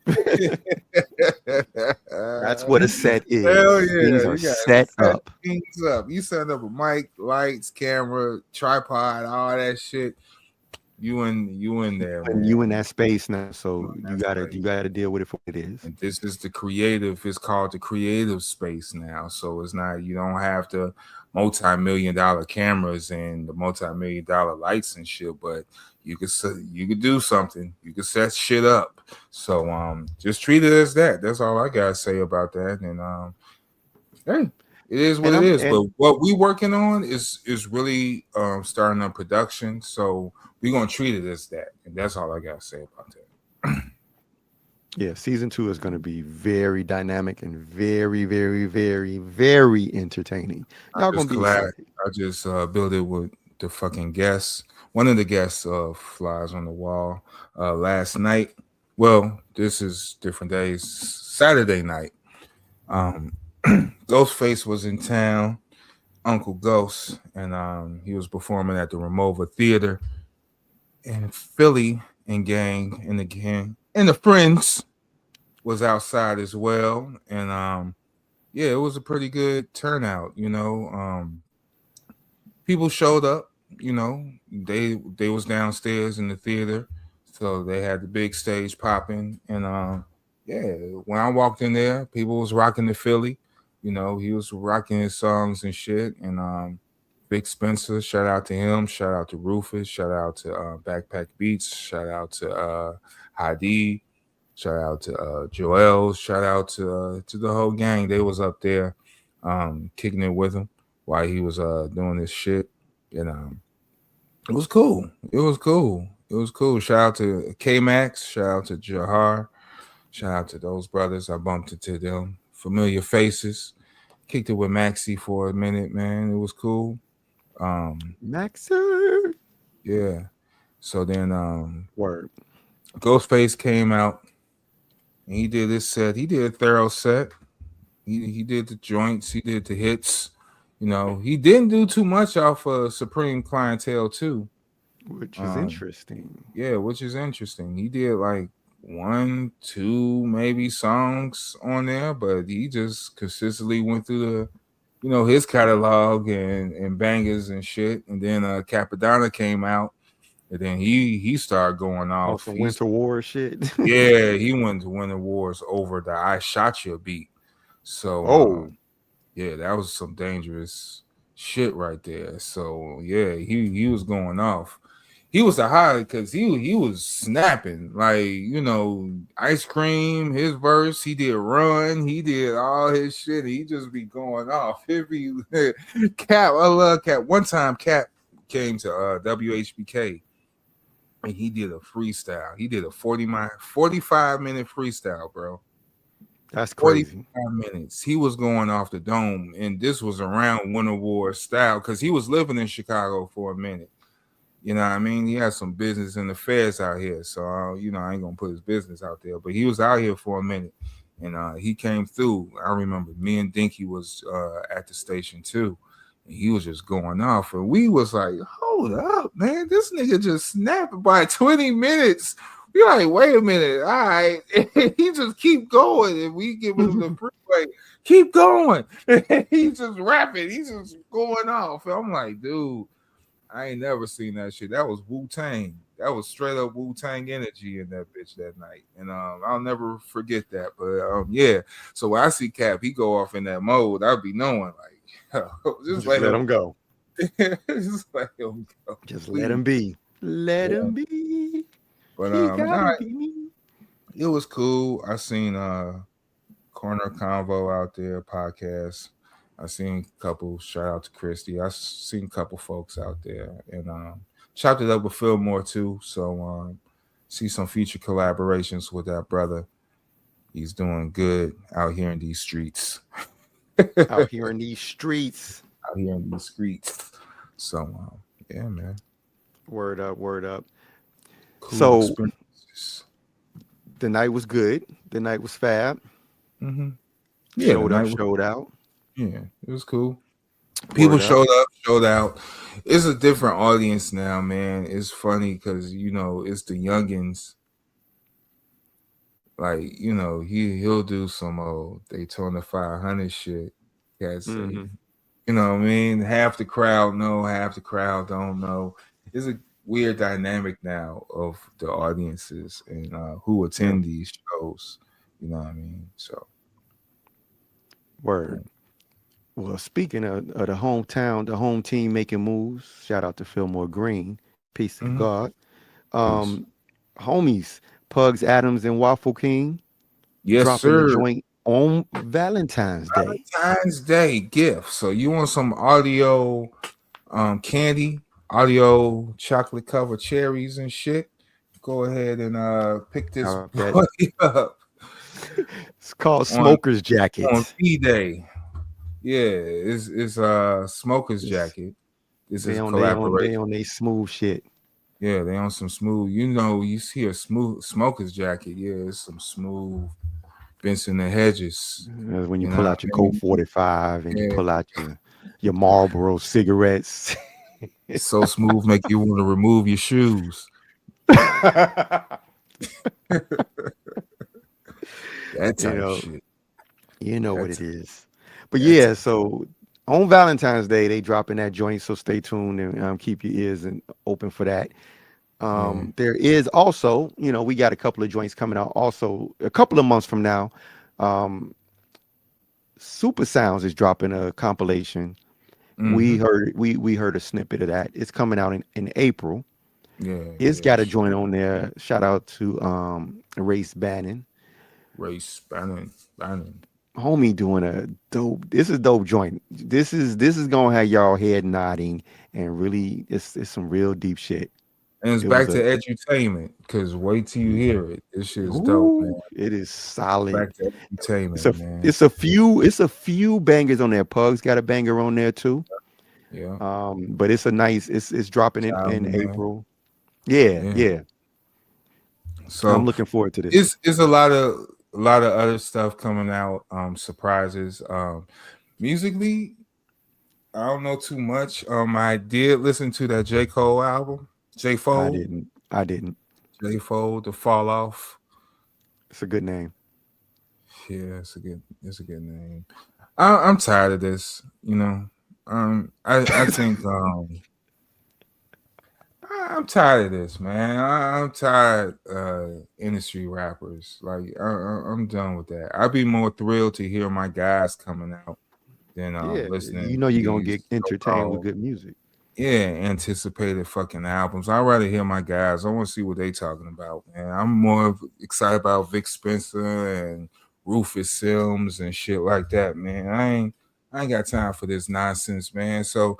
That's what a set Hell is. yeah, Things are you gotta set set up. things up. You set up a mic, lights, camera, tripod, all that shit. You in there, And you man. in that space now, You so in you that gotta space. you gotta deal with it for what it is. And this is the creative. It's called the creative space now. So it's not. You don't have the multi-million-dollar cameras and the multi-million-dollar lights and shit. But you could do something. You could set shit up. So just treat it as that. That's all I gotta say about that. And hey, it is what And it I'm is. and But what we working on is really starting a production. So we're gonna treat it as that. And that's all I gotta say about that. yeah, season two is gonna be very dynamic and very, very, very, very entertaining. I Y'all gonna just be collab. excited. I just built it with the fucking guests. One of the guests flies on the wall last night. Well, this is different days. Saturday night. Um, Ghostface was in town. Uncle Ghost, and he was performing at the Ramova Theatre in Philly, and the friends was outside as well, and yeah, it was a pretty good turnout. People showed up. They was downstairs in the theater, so they had the big stage popping, and yeah, when I walked in there, people was rocking the Philly. He was rocking his songs and shit, and Big Spencer, shout out to him, shout out to Rufus, shout out to Backpack Beats, shout out to Hadi, shout out to Joel, shout out to the whole gang. They was up there kicking it with him while he was doing this shit. And it was cool. It was cool. It was cool. Shout out to K Max, shout out to Jahar, shout out to those brothers. I bumped into them. Familiar faces. Kicked it with Maxie for a minute, man. It was cool. Um, Maxer. yeah. So then Word. Ghostface came out and he did his set. He did a thorough set. He did the joints, he did the hits. He didn't do too much off of Supreme Clientele too. Which is Um, interesting. yeah, which is interesting. He did like one, two, maybe songs on there, but he just consistently went through his catalog and bangers and shit. And then Capadonna came out, and then he started going Oh, off. some Winter War shit. Yeah, he went to win awards over the "I Shot You" beat. So Oh, yeah, that was some dangerous shit right there. So yeah, he was going off. He was a high because he was snapping like ice cream. His verse, he did run, he did all his shit. He just be going off. It be Cap. I love Cap. One time, Cap came to WHBK and he did a freestyle. He did a 45-minute freestyle, bro. that's crazy. 45 minutes. He was going off the dome, and this was around Winter War style because he was living in Chicago for a minute. You know what I mean? He had some business in the feds out here. So, I ain't going to put his business out there, but he was out here for a minute, and he came through. I remember me and Dinky was at the station too, and he was just going off, and we was like, hold up, man, this nigga just snapped by 20 minutes. You're like, wait a minute, all right. He just keep going, and we give him the freeway, keep going. He's just rapping, he's just going off. And I'm like, dude, I ain't never seen that shit. That was Wu-Tang. That was straight up Wu-Tang energy in that bitch that night. And I'll never forget that. But yeah. So when I see Cap, he go off in that mode, I'll be knowing like, just let him go. Just let him go. Just let him be. Let him be. But it was cool. I seen Corner Convo out there podcast. I seen a couple. Shout out to Christy. I seen a couple folks out there, and chopped it up with Philmore too. So see some future collaborations with that brother. He's doing good out here in these streets. Out here in these streets. Out here in these streets. So yeah, man. Word up, word up. Cool so experiences. The night was good. The night was fab. Mm-hmm. Yeah, showed out. Yeah, it was cool. People showed up, showed out. It's a different audience now, man. It's funny because it's the youngins. Like he'll do some old Daytona 500 shit. Guys, you know what I mean. Half the crowd know, half the crowd don't know. It's a weird dynamic now of the audiences and who attend these shows. You know what I mean. So, word. Well, speaking of the hometown, the home team making moves. Shout out to Philmore Greene. Peace to God. Homies, Pugs Adams and Waffle King. Yes, dropping sir. The joint on Valentine's Day. Valentine's Day gift. So you want some audio candy, audio chocolate covered cherries and shit? Go ahead and pick this up. It's called Smoker's Jacket. On P-Day. Yeah, it's Smoker's Jacket. This is collaboration. They on they smooth shit. Yeah, they on some smooth. You see a smooth Smoker's Jacket. Yeah, it's some smooth Benson and Hedges. When you pull out your Colt 45 and you pull out your Marlboro cigarettes. It's so smooth, make you want to remove your shoes. That type of shit. You know what it is. But yeah, so on Valentine's Day, they dropping that joint, so stay tuned and keep your ears open for that. There is also, we got a couple of joints coming out also a couple of months from now. Super Sounds is dropping a compilation. We heard a snippet of that. It's coming out in April. Yeah, it's got a joint on there. Shout out to Race Bannon. Homie doing a dope. This is dope joint. This is gonna have y'all head nodding and really it's some real deep shit. And it's back to edutainment because wait till you hear it. This shit's dope, man. It is solid. Back to edutainment, man. It's a few bangers on there. Pugs got a banger on there too. Yeah. But it's a nice. It's dropping in April. Yeah. So I'm looking forward to this. It's a lot of other stuff coming out. Surprises. Musically, I don't know too much. I did listen to that J. Cole album. J. Fold. I didn't. J. Fold, The Fall Off. It's a good name. Yeah, it's a good name. I'm tired of this. You know, I think I'm tired of this, man. I'm tired industry rappers. Like I'm done with that. I'd be more thrilled to hear my guys coming out than Yeah, you listening know to you're gonna these get entertained with so-called good music. anticipated fucking albums. I'd rather hear my guys. I want to see what they talking about, man. I'm more excited about Vic Spencer and Rufus Sims and shit like that, man. I ain't got time for this nonsense, man. So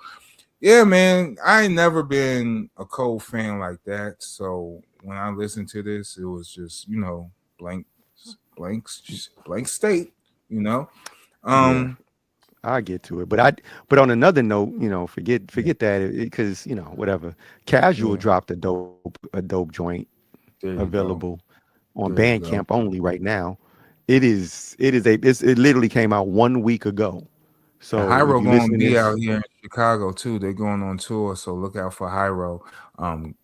yeah, man, I ain't never been a Cole fan like that. So when I listened to this, it was just, blank, blank state, you know. Yeah, Um, I get to it, but on another note, yeah, forget that because whatever. Casual yeah. dropped a dope joint There you go. available on There you go. Bandcamp only right now. It literally came out 1 week ago. And So if Hyro you gonna listen to be out this, here in Chicago too. They're going on tour, so look out for Hyro.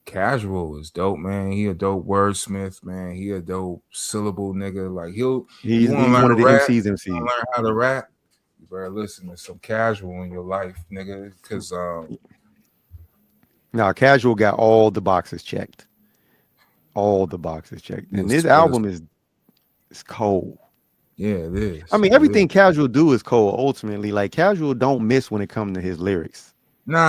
Casual is dope, man. He a dope wordsmith, man. He a dope syllable nigga. Like you want to he's learn one to of the rap, you want MCs. to learn how to rap. You better listen to some Casual in your life, nigga. Cause Now, Casual got all the boxes checked, all the boxes checked, he and is this split as album is cold. yeah, it I is. mean, It is. everything Casual do is cold. Ultimately, like Casual don't miss when it comes to his lyrics.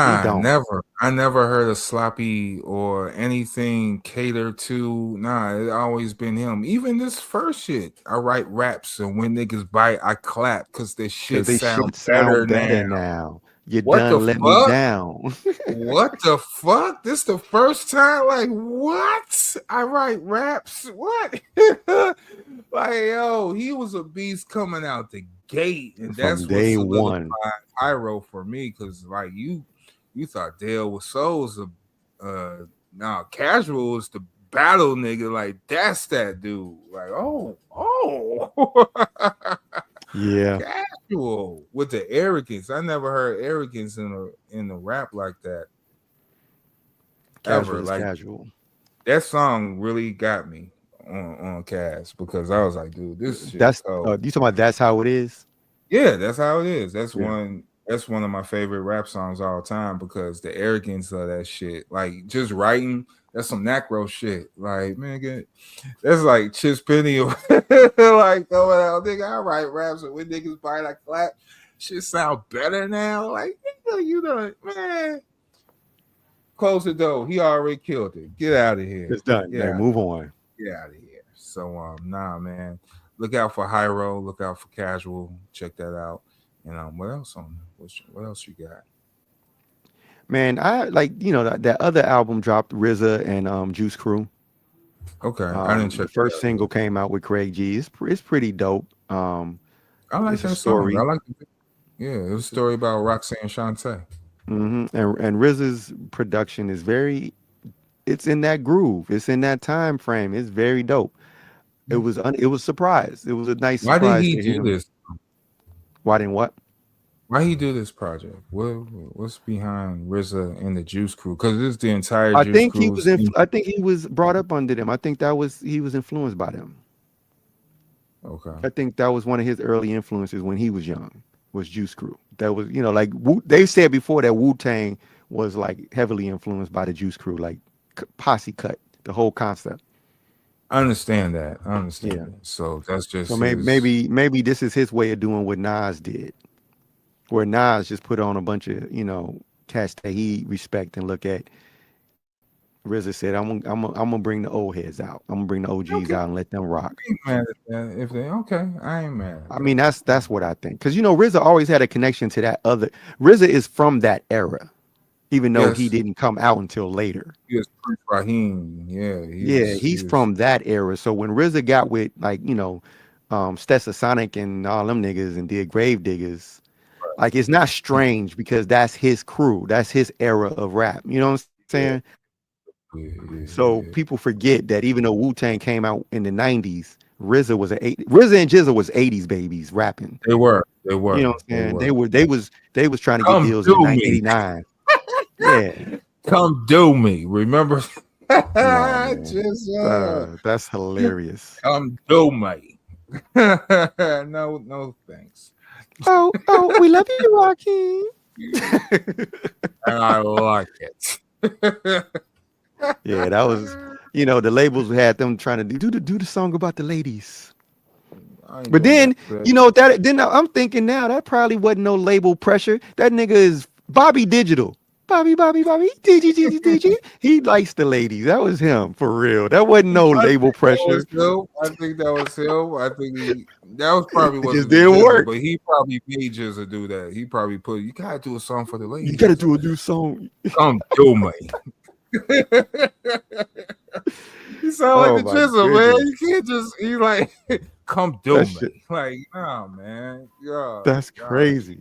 He Nah, don't. never. I never heard of sloppy or anything catered to. Nah, it always been him. Even this first shit, I write raps, and when niggas bite, I clap because this Cause shit they sound shit better sound now. better now. You What the done let me fuck? down. What the fuck? This the first time? Like what? I write raps. What? Like yo, he was a beast coming out the gate, and From that's what day one. solidified Pyro for me. Because like you thought Dale was Soul's a now Casual is the battle nigga. Like that's that dude. Like oh. Yeah, Casual with the arrogance. I never heard arrogance in a rap like that Casual ever. is Like casual. that song really got me on Cass because I was like, dude, this shit That's cold. you talking about that's how it is? Yeah, that's how it is. Yeah. That's one of my favorite rap songs all time because the arrogance of that shit. Like just writing, that's some Nacro shit. Like, man, that's like Chis Penny or like throwing out nigga. I write raps and when niggas bite, I clap. Shit sound better now. Like, nigga, you know, man. Close the door. He already killed it. Get out of here. It's done. Yeah, Like, move on. get out of here. So nah, man. Look out for Hyro. Look out for Casual. Check that out. And what else on? What else you got? Man, I like, that other album dropped, RZA and Juice Crew. Okay, I didn't The check that first out yet. single came out with Craig G. It's pretty dope. I like It's a that song. I story. like it. Yeah, it was a story about Roxanne Shante. And RZA's production is it's in that groove. It's in that time frame. It's very dope. It was surprise. It was a nice Why did surprise he to hear do him. this? Why didn't what? Why he do this project? What's behind RZA and the Juice Crew? Because it's the entire I Juice think he was Crew's. in. I think he was brought up under them. I think he was influenced by them. Okay, I think that was one of his early influences when he was young. Was Juice Crew. That was like they said before that Wu-Tang was like heavily influenced by the Juice Crew, like posse cut, the whole concept. I understand that. I understand Yeah. that. So that's So just maybe his. maybe this is his way of doing what Nas did, where Nas just put on a bunch of cats that he respect and look at. RZA said, I'm gonna bring the old heads out. I'm gonna bring the OGs Okay, out and let them rock." I ain't mad at that. If they okay, I ain't mad at I mean, that. that's what I think, because RZA always had a connection to that other. RZA is from that era, even though he Yes, didn't come out until later. he was Prince Raheem. Yeah, he Yeah, was. He he's was. from that era. So when RZA got with like Stetsasonic and all them niggas and did Grave Diggers, like it's not strange because that's his crew, that's his era of rap. You know what I'm Yeah, saying? yeah, yeah, So yeah. people forget that even though Wu-Tang came out in the 90s, RZA and Jizza was 80s babies rapping. They were. They You know were. what I'm They saying? were. They was trying to get Come deals in do me. 89. Yeah. Come do me. Remember? No, man. Just That's hilarious. come do me. No, no, thanks. Oh, we love you, Rocky. And I like it. Yeah, that was, the labels had them trying to do the song about the ladies. I ain't But doing then, that. I'm thinking now that probably wasn't no label pressure. That nigga is Bobby Digital. Bobby, DG. He likes the ladies. That was him for real. That wasn't no I label think that was pressure. him. I think that was him. I think that was probably It just wasn't the didn't Jizzle, work. but he probably made Jizzle do that. He probably put, you gotta do a song for the You gotta ladies. do a new song. Come do me. You sound like Oh the my Jizzle, man. goodness. You can't just, he like, come do That me. shit. Like, nah, man. Yeah, That's gosh. crazy.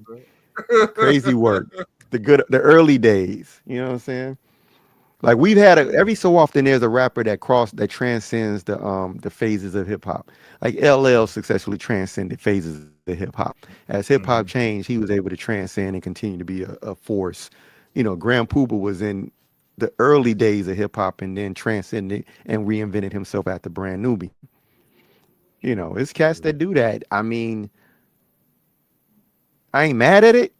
Crazy work. The early days. You know what I'm saying? Like we've had every so often there's a rapper that transcends the phases of hip hop. Like LL successfully transcended phases of hip hop. As hip hop Mhm. changed, he was able to transcend and continue to be a force. Grand Puba was in the early days of hip hop and then transcended and reinvented himself after Brand Newbie. It's cats that do that. I mean, I ain't mad at it,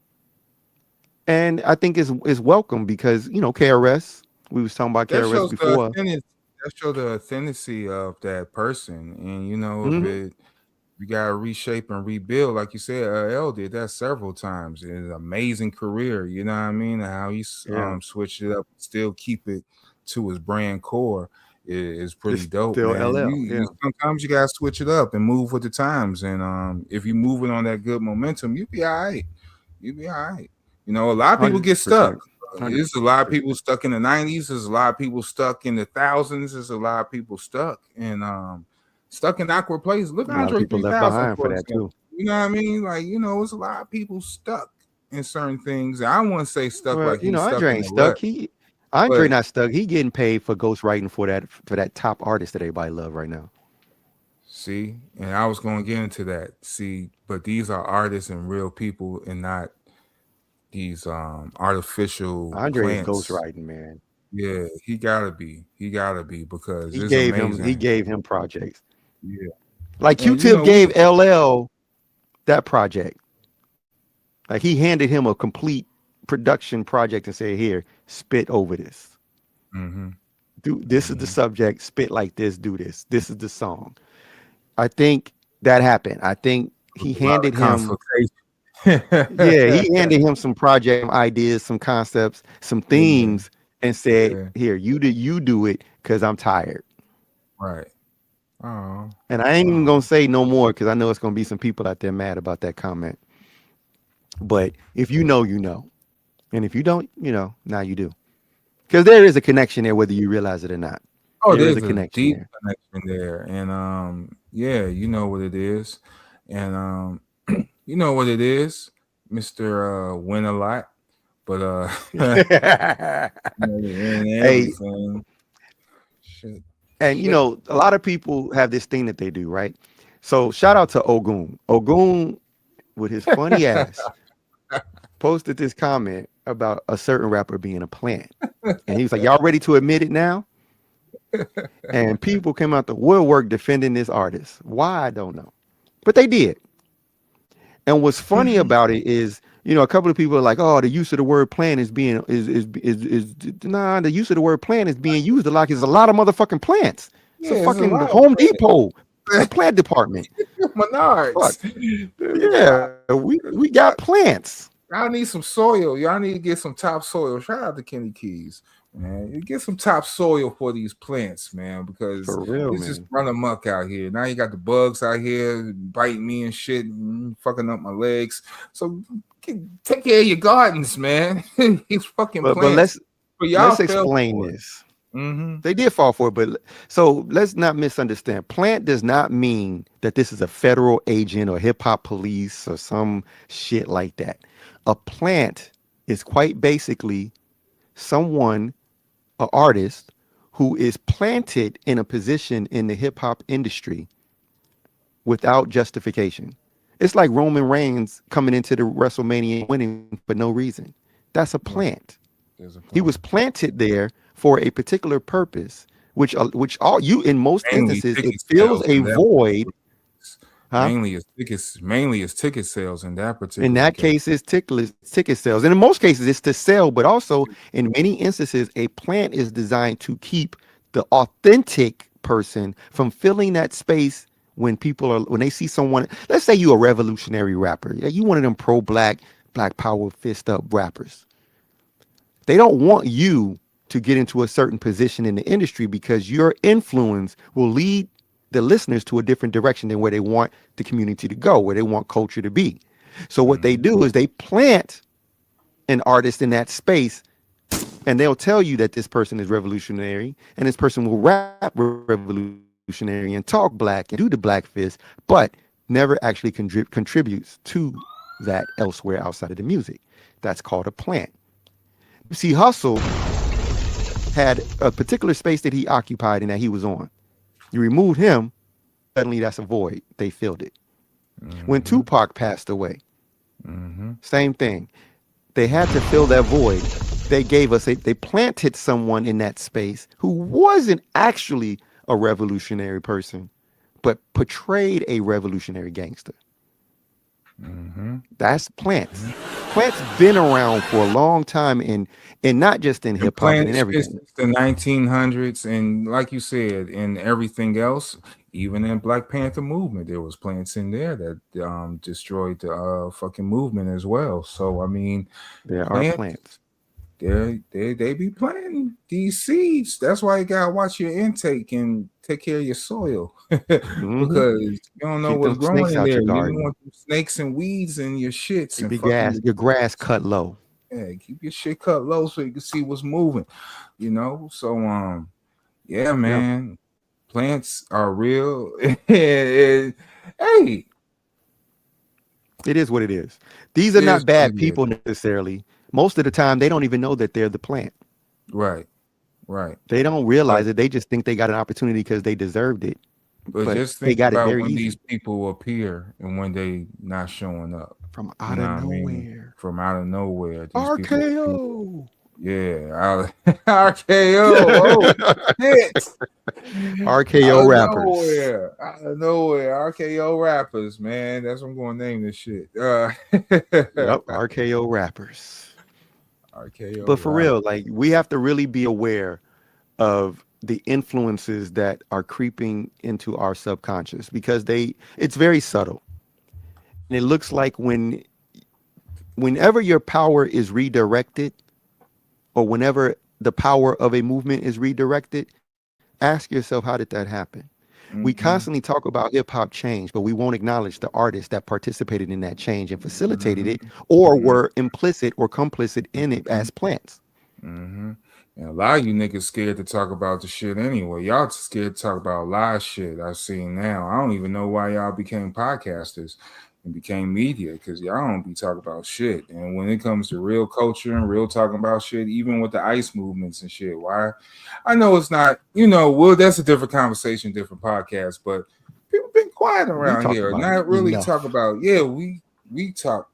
and I think it's welcome because KRS. We was talking about That KRS shows the before. authentic, that shows the authenticity of that person. And if Hmm. you gotta reshape and rebuild, like you said, L did that several times. It's an amazing career, you know what I mean? And how he Yeah, switched it up, still keep it to his brand core is pretty it's dope, still man. LL. You Yeah, sometimes you gotta switch it up and move with the times. And if you moving on that good momentum, you'll be all right. You'll be all right. A lot of people get stuck. 100%, There's a lot of 100%. people stuck in the 90s. There's a lot of people stuck in the thousands. There's a lot of people stuck and stuck in awkward places. Look at A lot of Andre people left 3000, behind for for that example. too. You know what I mean? Like, there's a lot of people stuck in certain things. I don't want to say stuck Well, like he's stuck Andre in ain't the stuck. rut, Andre but not stuck. He getting paid for ghostwriting for that top artist that everybody love right now. see, and I was going to get into that. See, but these are artists and real people and not these artificial Andre is plants. ghostwriting, man. Yeah, he gotta be. He gotta be because He it's gave him he amazing. gave him projects. Yeah. Like And Q-Tip we gave LL that project. Like he handed him a complete production project and said, "Here, spit over this. hmm Do this is the hmm subject. Spit like this. Do this. This is the song." I think that happened. I think he a lot of handed him, yeah, consultation. he handed him some project ideas, some concepts, some Yeah, themes, and said, yeah, "Here, you do it, because I'm tired." right. Oh, And I ain't even gonna oh. say no more because I know it's gonna be some people out there mad about that comment. But if you know, you know. And if you don't, now you do. Because there is a connection there, whether you realize it or not. Oh, There is there's a a connection deep there. connection there, and yeah, you know what it is, and you know what it is, Mister Win a lot, but and Hey, everything. Shit, and shit. a lot of people have this thing that they do, right? So shout out to Ogun. Ogun, with his funny ass, posted this comment about a certain rapper being a plant. And he was like, "Y'all ready to admit it now?" And people came out the woodwork defending this artist. Why, I don't know. But they did. And what's funny about it is, a couple of people are like, "Oh, the use of the word plan is being is nah, the use of the word plan is being used a lot. There's a lot of motherfucking plants. It's a Yeah, it's a fucking lot Home of Depot. It's a plant department. Menards. Fuck. There's a lot. Yeah, we got plants. Y'all need some soil. Y'all need to get some topsoil. Shout out to Kenny Keys, man. You get some topsoil for these plants, man, because For real, it's just man. run amok out here. Now you got the bugs out here biting me and shit, and fucking up my legs. So take care of your gardens, man. These fucking But plants. But y'all let's fell explain for it. this. Mm-hmm. They did fall for it, but so let's not misunderstand. Plant does not mean that this is a federal agent or hip hop police or some shit like that. A plant is quite basically someone, an artist, who is planted in a position in the hip hop industry without justification. It's like Roman Reigns coming into the WrestleMania and winning for no reason. That's a Right. plant. There's a He plant. was planted there for a particular purpose, which all you in most Mainly instances it ticket fills sales, a and that was void. Huh? Mainly it's ticket sales in that In particular that case. case, it's ticket sales. And in most cases, it's to sell, but also in many instances, a plant is designed to keep the authentic person from filling that space when people are when they see someone. Let's say you a revolutionary rapper. Yeah, you one of them pro-black, black power fist up rappers. They don't want you to get into a certain position in the industry because your influence will lead the listeners to a different direction than where they want the community to go, where they want culture to be. So what they Mhm. do is they plant an artist in that space, and they'll tell you that this person is revolutionary and this person will rap revolutionary and talk black and do the black fist, but never actually contributes to that elsewhere outside of the music. That's called a plant. See, Hustle had a particular space that he occupied and that he was on. You remove him, suddenly that's a void. They filled it. When Mhm. Tupac passed away, Mhm. same thing. They had to fill that void. They planted someone in that space who wasn't actually a revolutionary person, but portrayed a revolutionary gangster. Mhm. That's plants. Plants been around for a long time and not just in Been hip hop and playing in shit everything. since the 1900s, and like you said, and everything else, even in Black Panther movement, there was plants in there that destroyed the fucking movement as well. So I mean, There are plants plants. they be planting these seeds. That's why you gotta watch your intake and take care of your soil Hmm. because you don't know Keep what's them growing snakes in out there. your You don't garden. want them snakes and weeds in your shits Keep and fucking your grass cut low. yeah, keep your shit cut low so you can see what's moving. You know, so yeah, Yep. man, plants are real. And, hey, It is what it is. These are it is not what bad it is. people necessarily. Most of the time, they don't even know that they're the plant. Right, right. They don't But realize it. They just think they got an opportunity because they deserved it. but But just they think got it about very when these easy people appear and when they not showing up. from You out know of what I mean? nowhere. From out of nowhere, these people appear. RKO. Yeah, RKO. Oh shit! RKO Out of rappers. nowhere, out of nowhere. RKO rappers, man. That's what I'm gonna name this shit. Yep, RKO rappers. RKO But for real, rappers. like we have to really be aware of the influences that are creeping into our subconscious because it's very subtle. And it looks like whenever your power is redirected or whenever the power of a movement is redirected, ask yourself, how did that happen? We constantly Mm-hmm. talk about hip hop change, but we won't acknowledge the artists that participated in that change and facilitated Mm-hmm. it or Mm-hmm. were implicit or complicit in it as plants. Mm-hmm. And a lot of you niggas scared to talk about the shit anyway. Y'all scared to talk about live shit I've seen now. I don't even know why y'all became podcasters and became media because y'all don't be talking about shit. And when it comes to real culture and real talking about shit, even with the ice movements and shit, why? I know it's not, well, that's a different conversation, different podcast, but people been quiet We around talk here, about it not really talk enough. about, yeah, we talk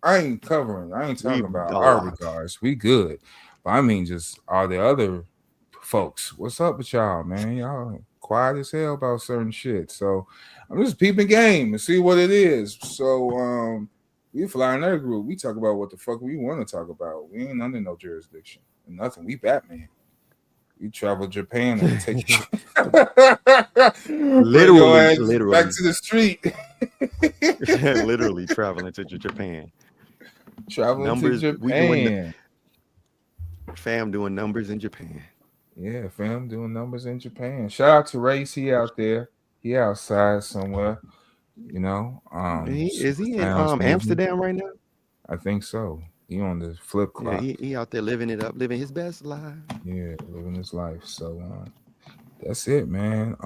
I ain't We talking about a our lot. regards. We good. But I mean just all the other folks. What's up with y'all, man? Y'all quiet as hell about certain shit. So I'm just peeping game and see what it is. So we fly in our group. We talk about what the fuck we want to talk about. We ain't under no jurisdiction. Nothing. We Batman. We travel Japan and take bring your Literally, ass back literally, to the street. literally traveling to Japan. Traveling to Numbers, we doing Japan. fam doing numbers in Japan. Yeah, fam, doing numbers in Japan. Shout out to Race. He out there. He outside somewhere. Is Super he in Sounds movie. Amsterdam right now? I think so. He on the flip Yeah, clock. he out there living it up, living his best life. Yeah, living his life. So that's it, man.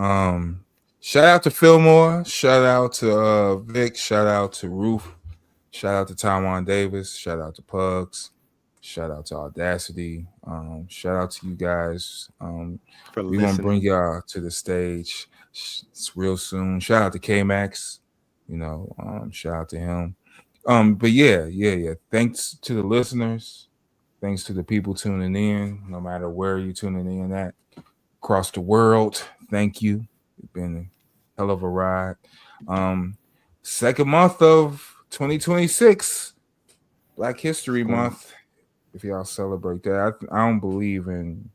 Shout out to Philmore. Shout out to Vic. Shout out to Roof. Shout out to Taiwan Davis. Shout out to Pugs. Shout out to Audacity. Shout out to you guys. For We're gonna bring listening. y'all to the stage real soon. Shout out to K Max. Shout out to him. But yeah. Thanks to the listeners. Thanks to the people tuning in, no matter where you're tuning in at across the world. Thank you. It's been a hell of a ride. Second month of 2026, Black History Month. If y'all celebrate that, I don't believe in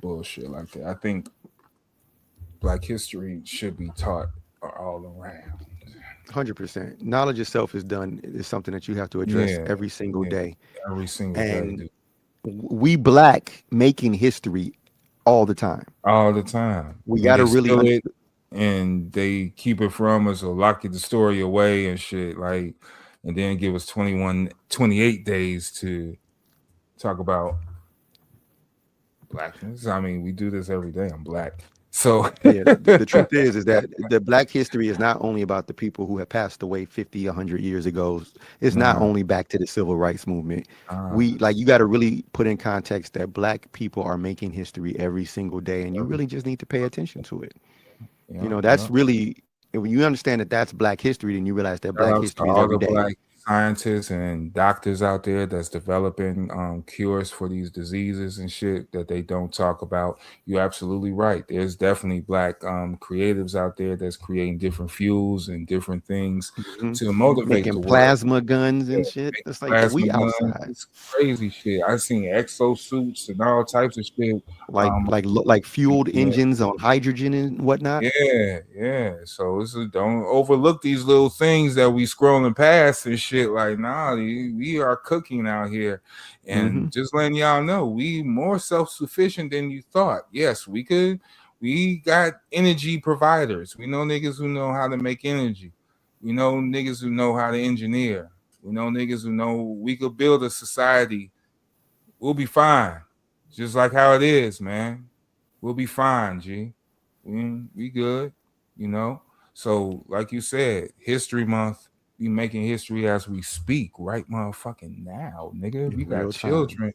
bullshit like that. I think Black history should be taught all around. 100%. Knowledge itself is something that you have to address Yeah, every single yeah, day. every single day, And dude. we Black making history all the time. All the time. We And got to they really steal it and they keep it from us or lock the story away and shit. Like, and then give us 28 days to talk about blackness. I mean, we do this every day. I'm Black. So Yeah, the truth is that the Black history is not only about the people who have passed away 50, 100 years ago. It's not nah, only back to the civil rights movement. uh, We like, you got to really put in context that Black people are making history every single day, and you really just need to pay attention to it. You yeah, know, yeah. that's really, and when you understand that that's Black history, then you realize that Shout Black out to history is all every the day. Black scientists and doctors out there that's developing cures for these diseases and shit that they don't talk about. You're absolutely right. There's definitely Black creatives out there that's creating different fuels and different things Mhm. to motivate Making the world. plasma guns Yeah, and shit. making It's like that plasma we guns. outside. It's crazy shit. I've seen exosuits and all types of shit. Um, Like fueled yeah, engines on hydrogen and whatnot. yeah, yeah. So don't overlook these little things that we scrolling past and shit. Like, nah, we are cooking out here, Hmm. and just letting y'all know, we more self sufficient than you thought. Yes, we could. We got energy providers. We know niggas who know how to make energy. We know niggas who know how to engineer. We know niggas who know we could build a society. We'll be fine, just like how it is, man. We'll be fine, G. We good, you know. So, like you said, History Month. We making history as we speak, right, motherfucking now, nigga. We In got real time. children.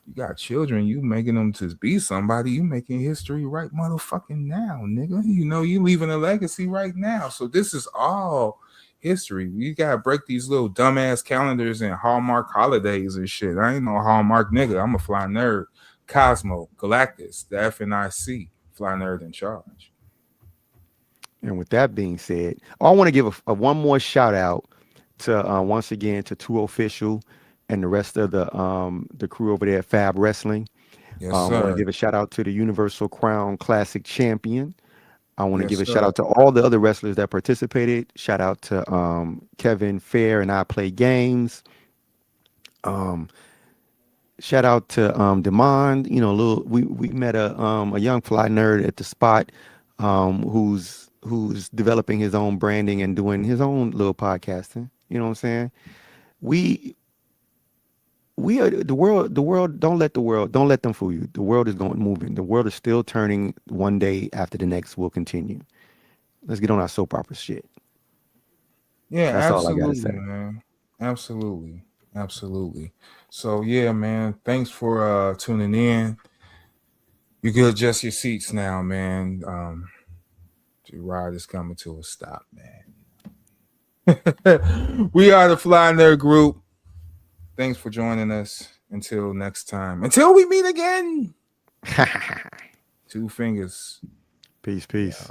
You got children. You making them to be somebody. You making history right, motherfucking now, nigga. You know you leaving a legacy right now. So this is all history. We gotta break these little dumbass calendars and Hallmark holidays and shit. I ain't no Hallmark nigga. I'm a fly nerd. Cosmo, Galactus, the FNIC, fly nerd in charge. And with that being said, I want to give a one more shout out to once again to Two Official and the rest of the crew over there at Fab Wrestling. Yes, I want to sir. give a shout out to the Universal Crown Classic Champion. I want to Yes, give a shout sir. out to all the other wrestlers that participated. Shout out to Kevin Fair and I Play Games. Um, Shout out to Demand. You know, little we met a young fly nerd at the spot, who's developing his own branding and doing his own little podcasting. You know what I'm saying? We we are the world. The world, don't let them fool you. The world is going moving. The world is still turning. One day after the next will continue. Let's get on our soap opera shit. Yeah, That's all I gotta absolutely, say. man. Absolutely. Absolutely. So yeah, man. Thanks for tuning in. You can adjust your seats now, man. The ride is coming to a stop, man. We are the Fly Nerd Group. Thanks for joining us. Until next time. Until we meet again. Two fingers. Peace, peace.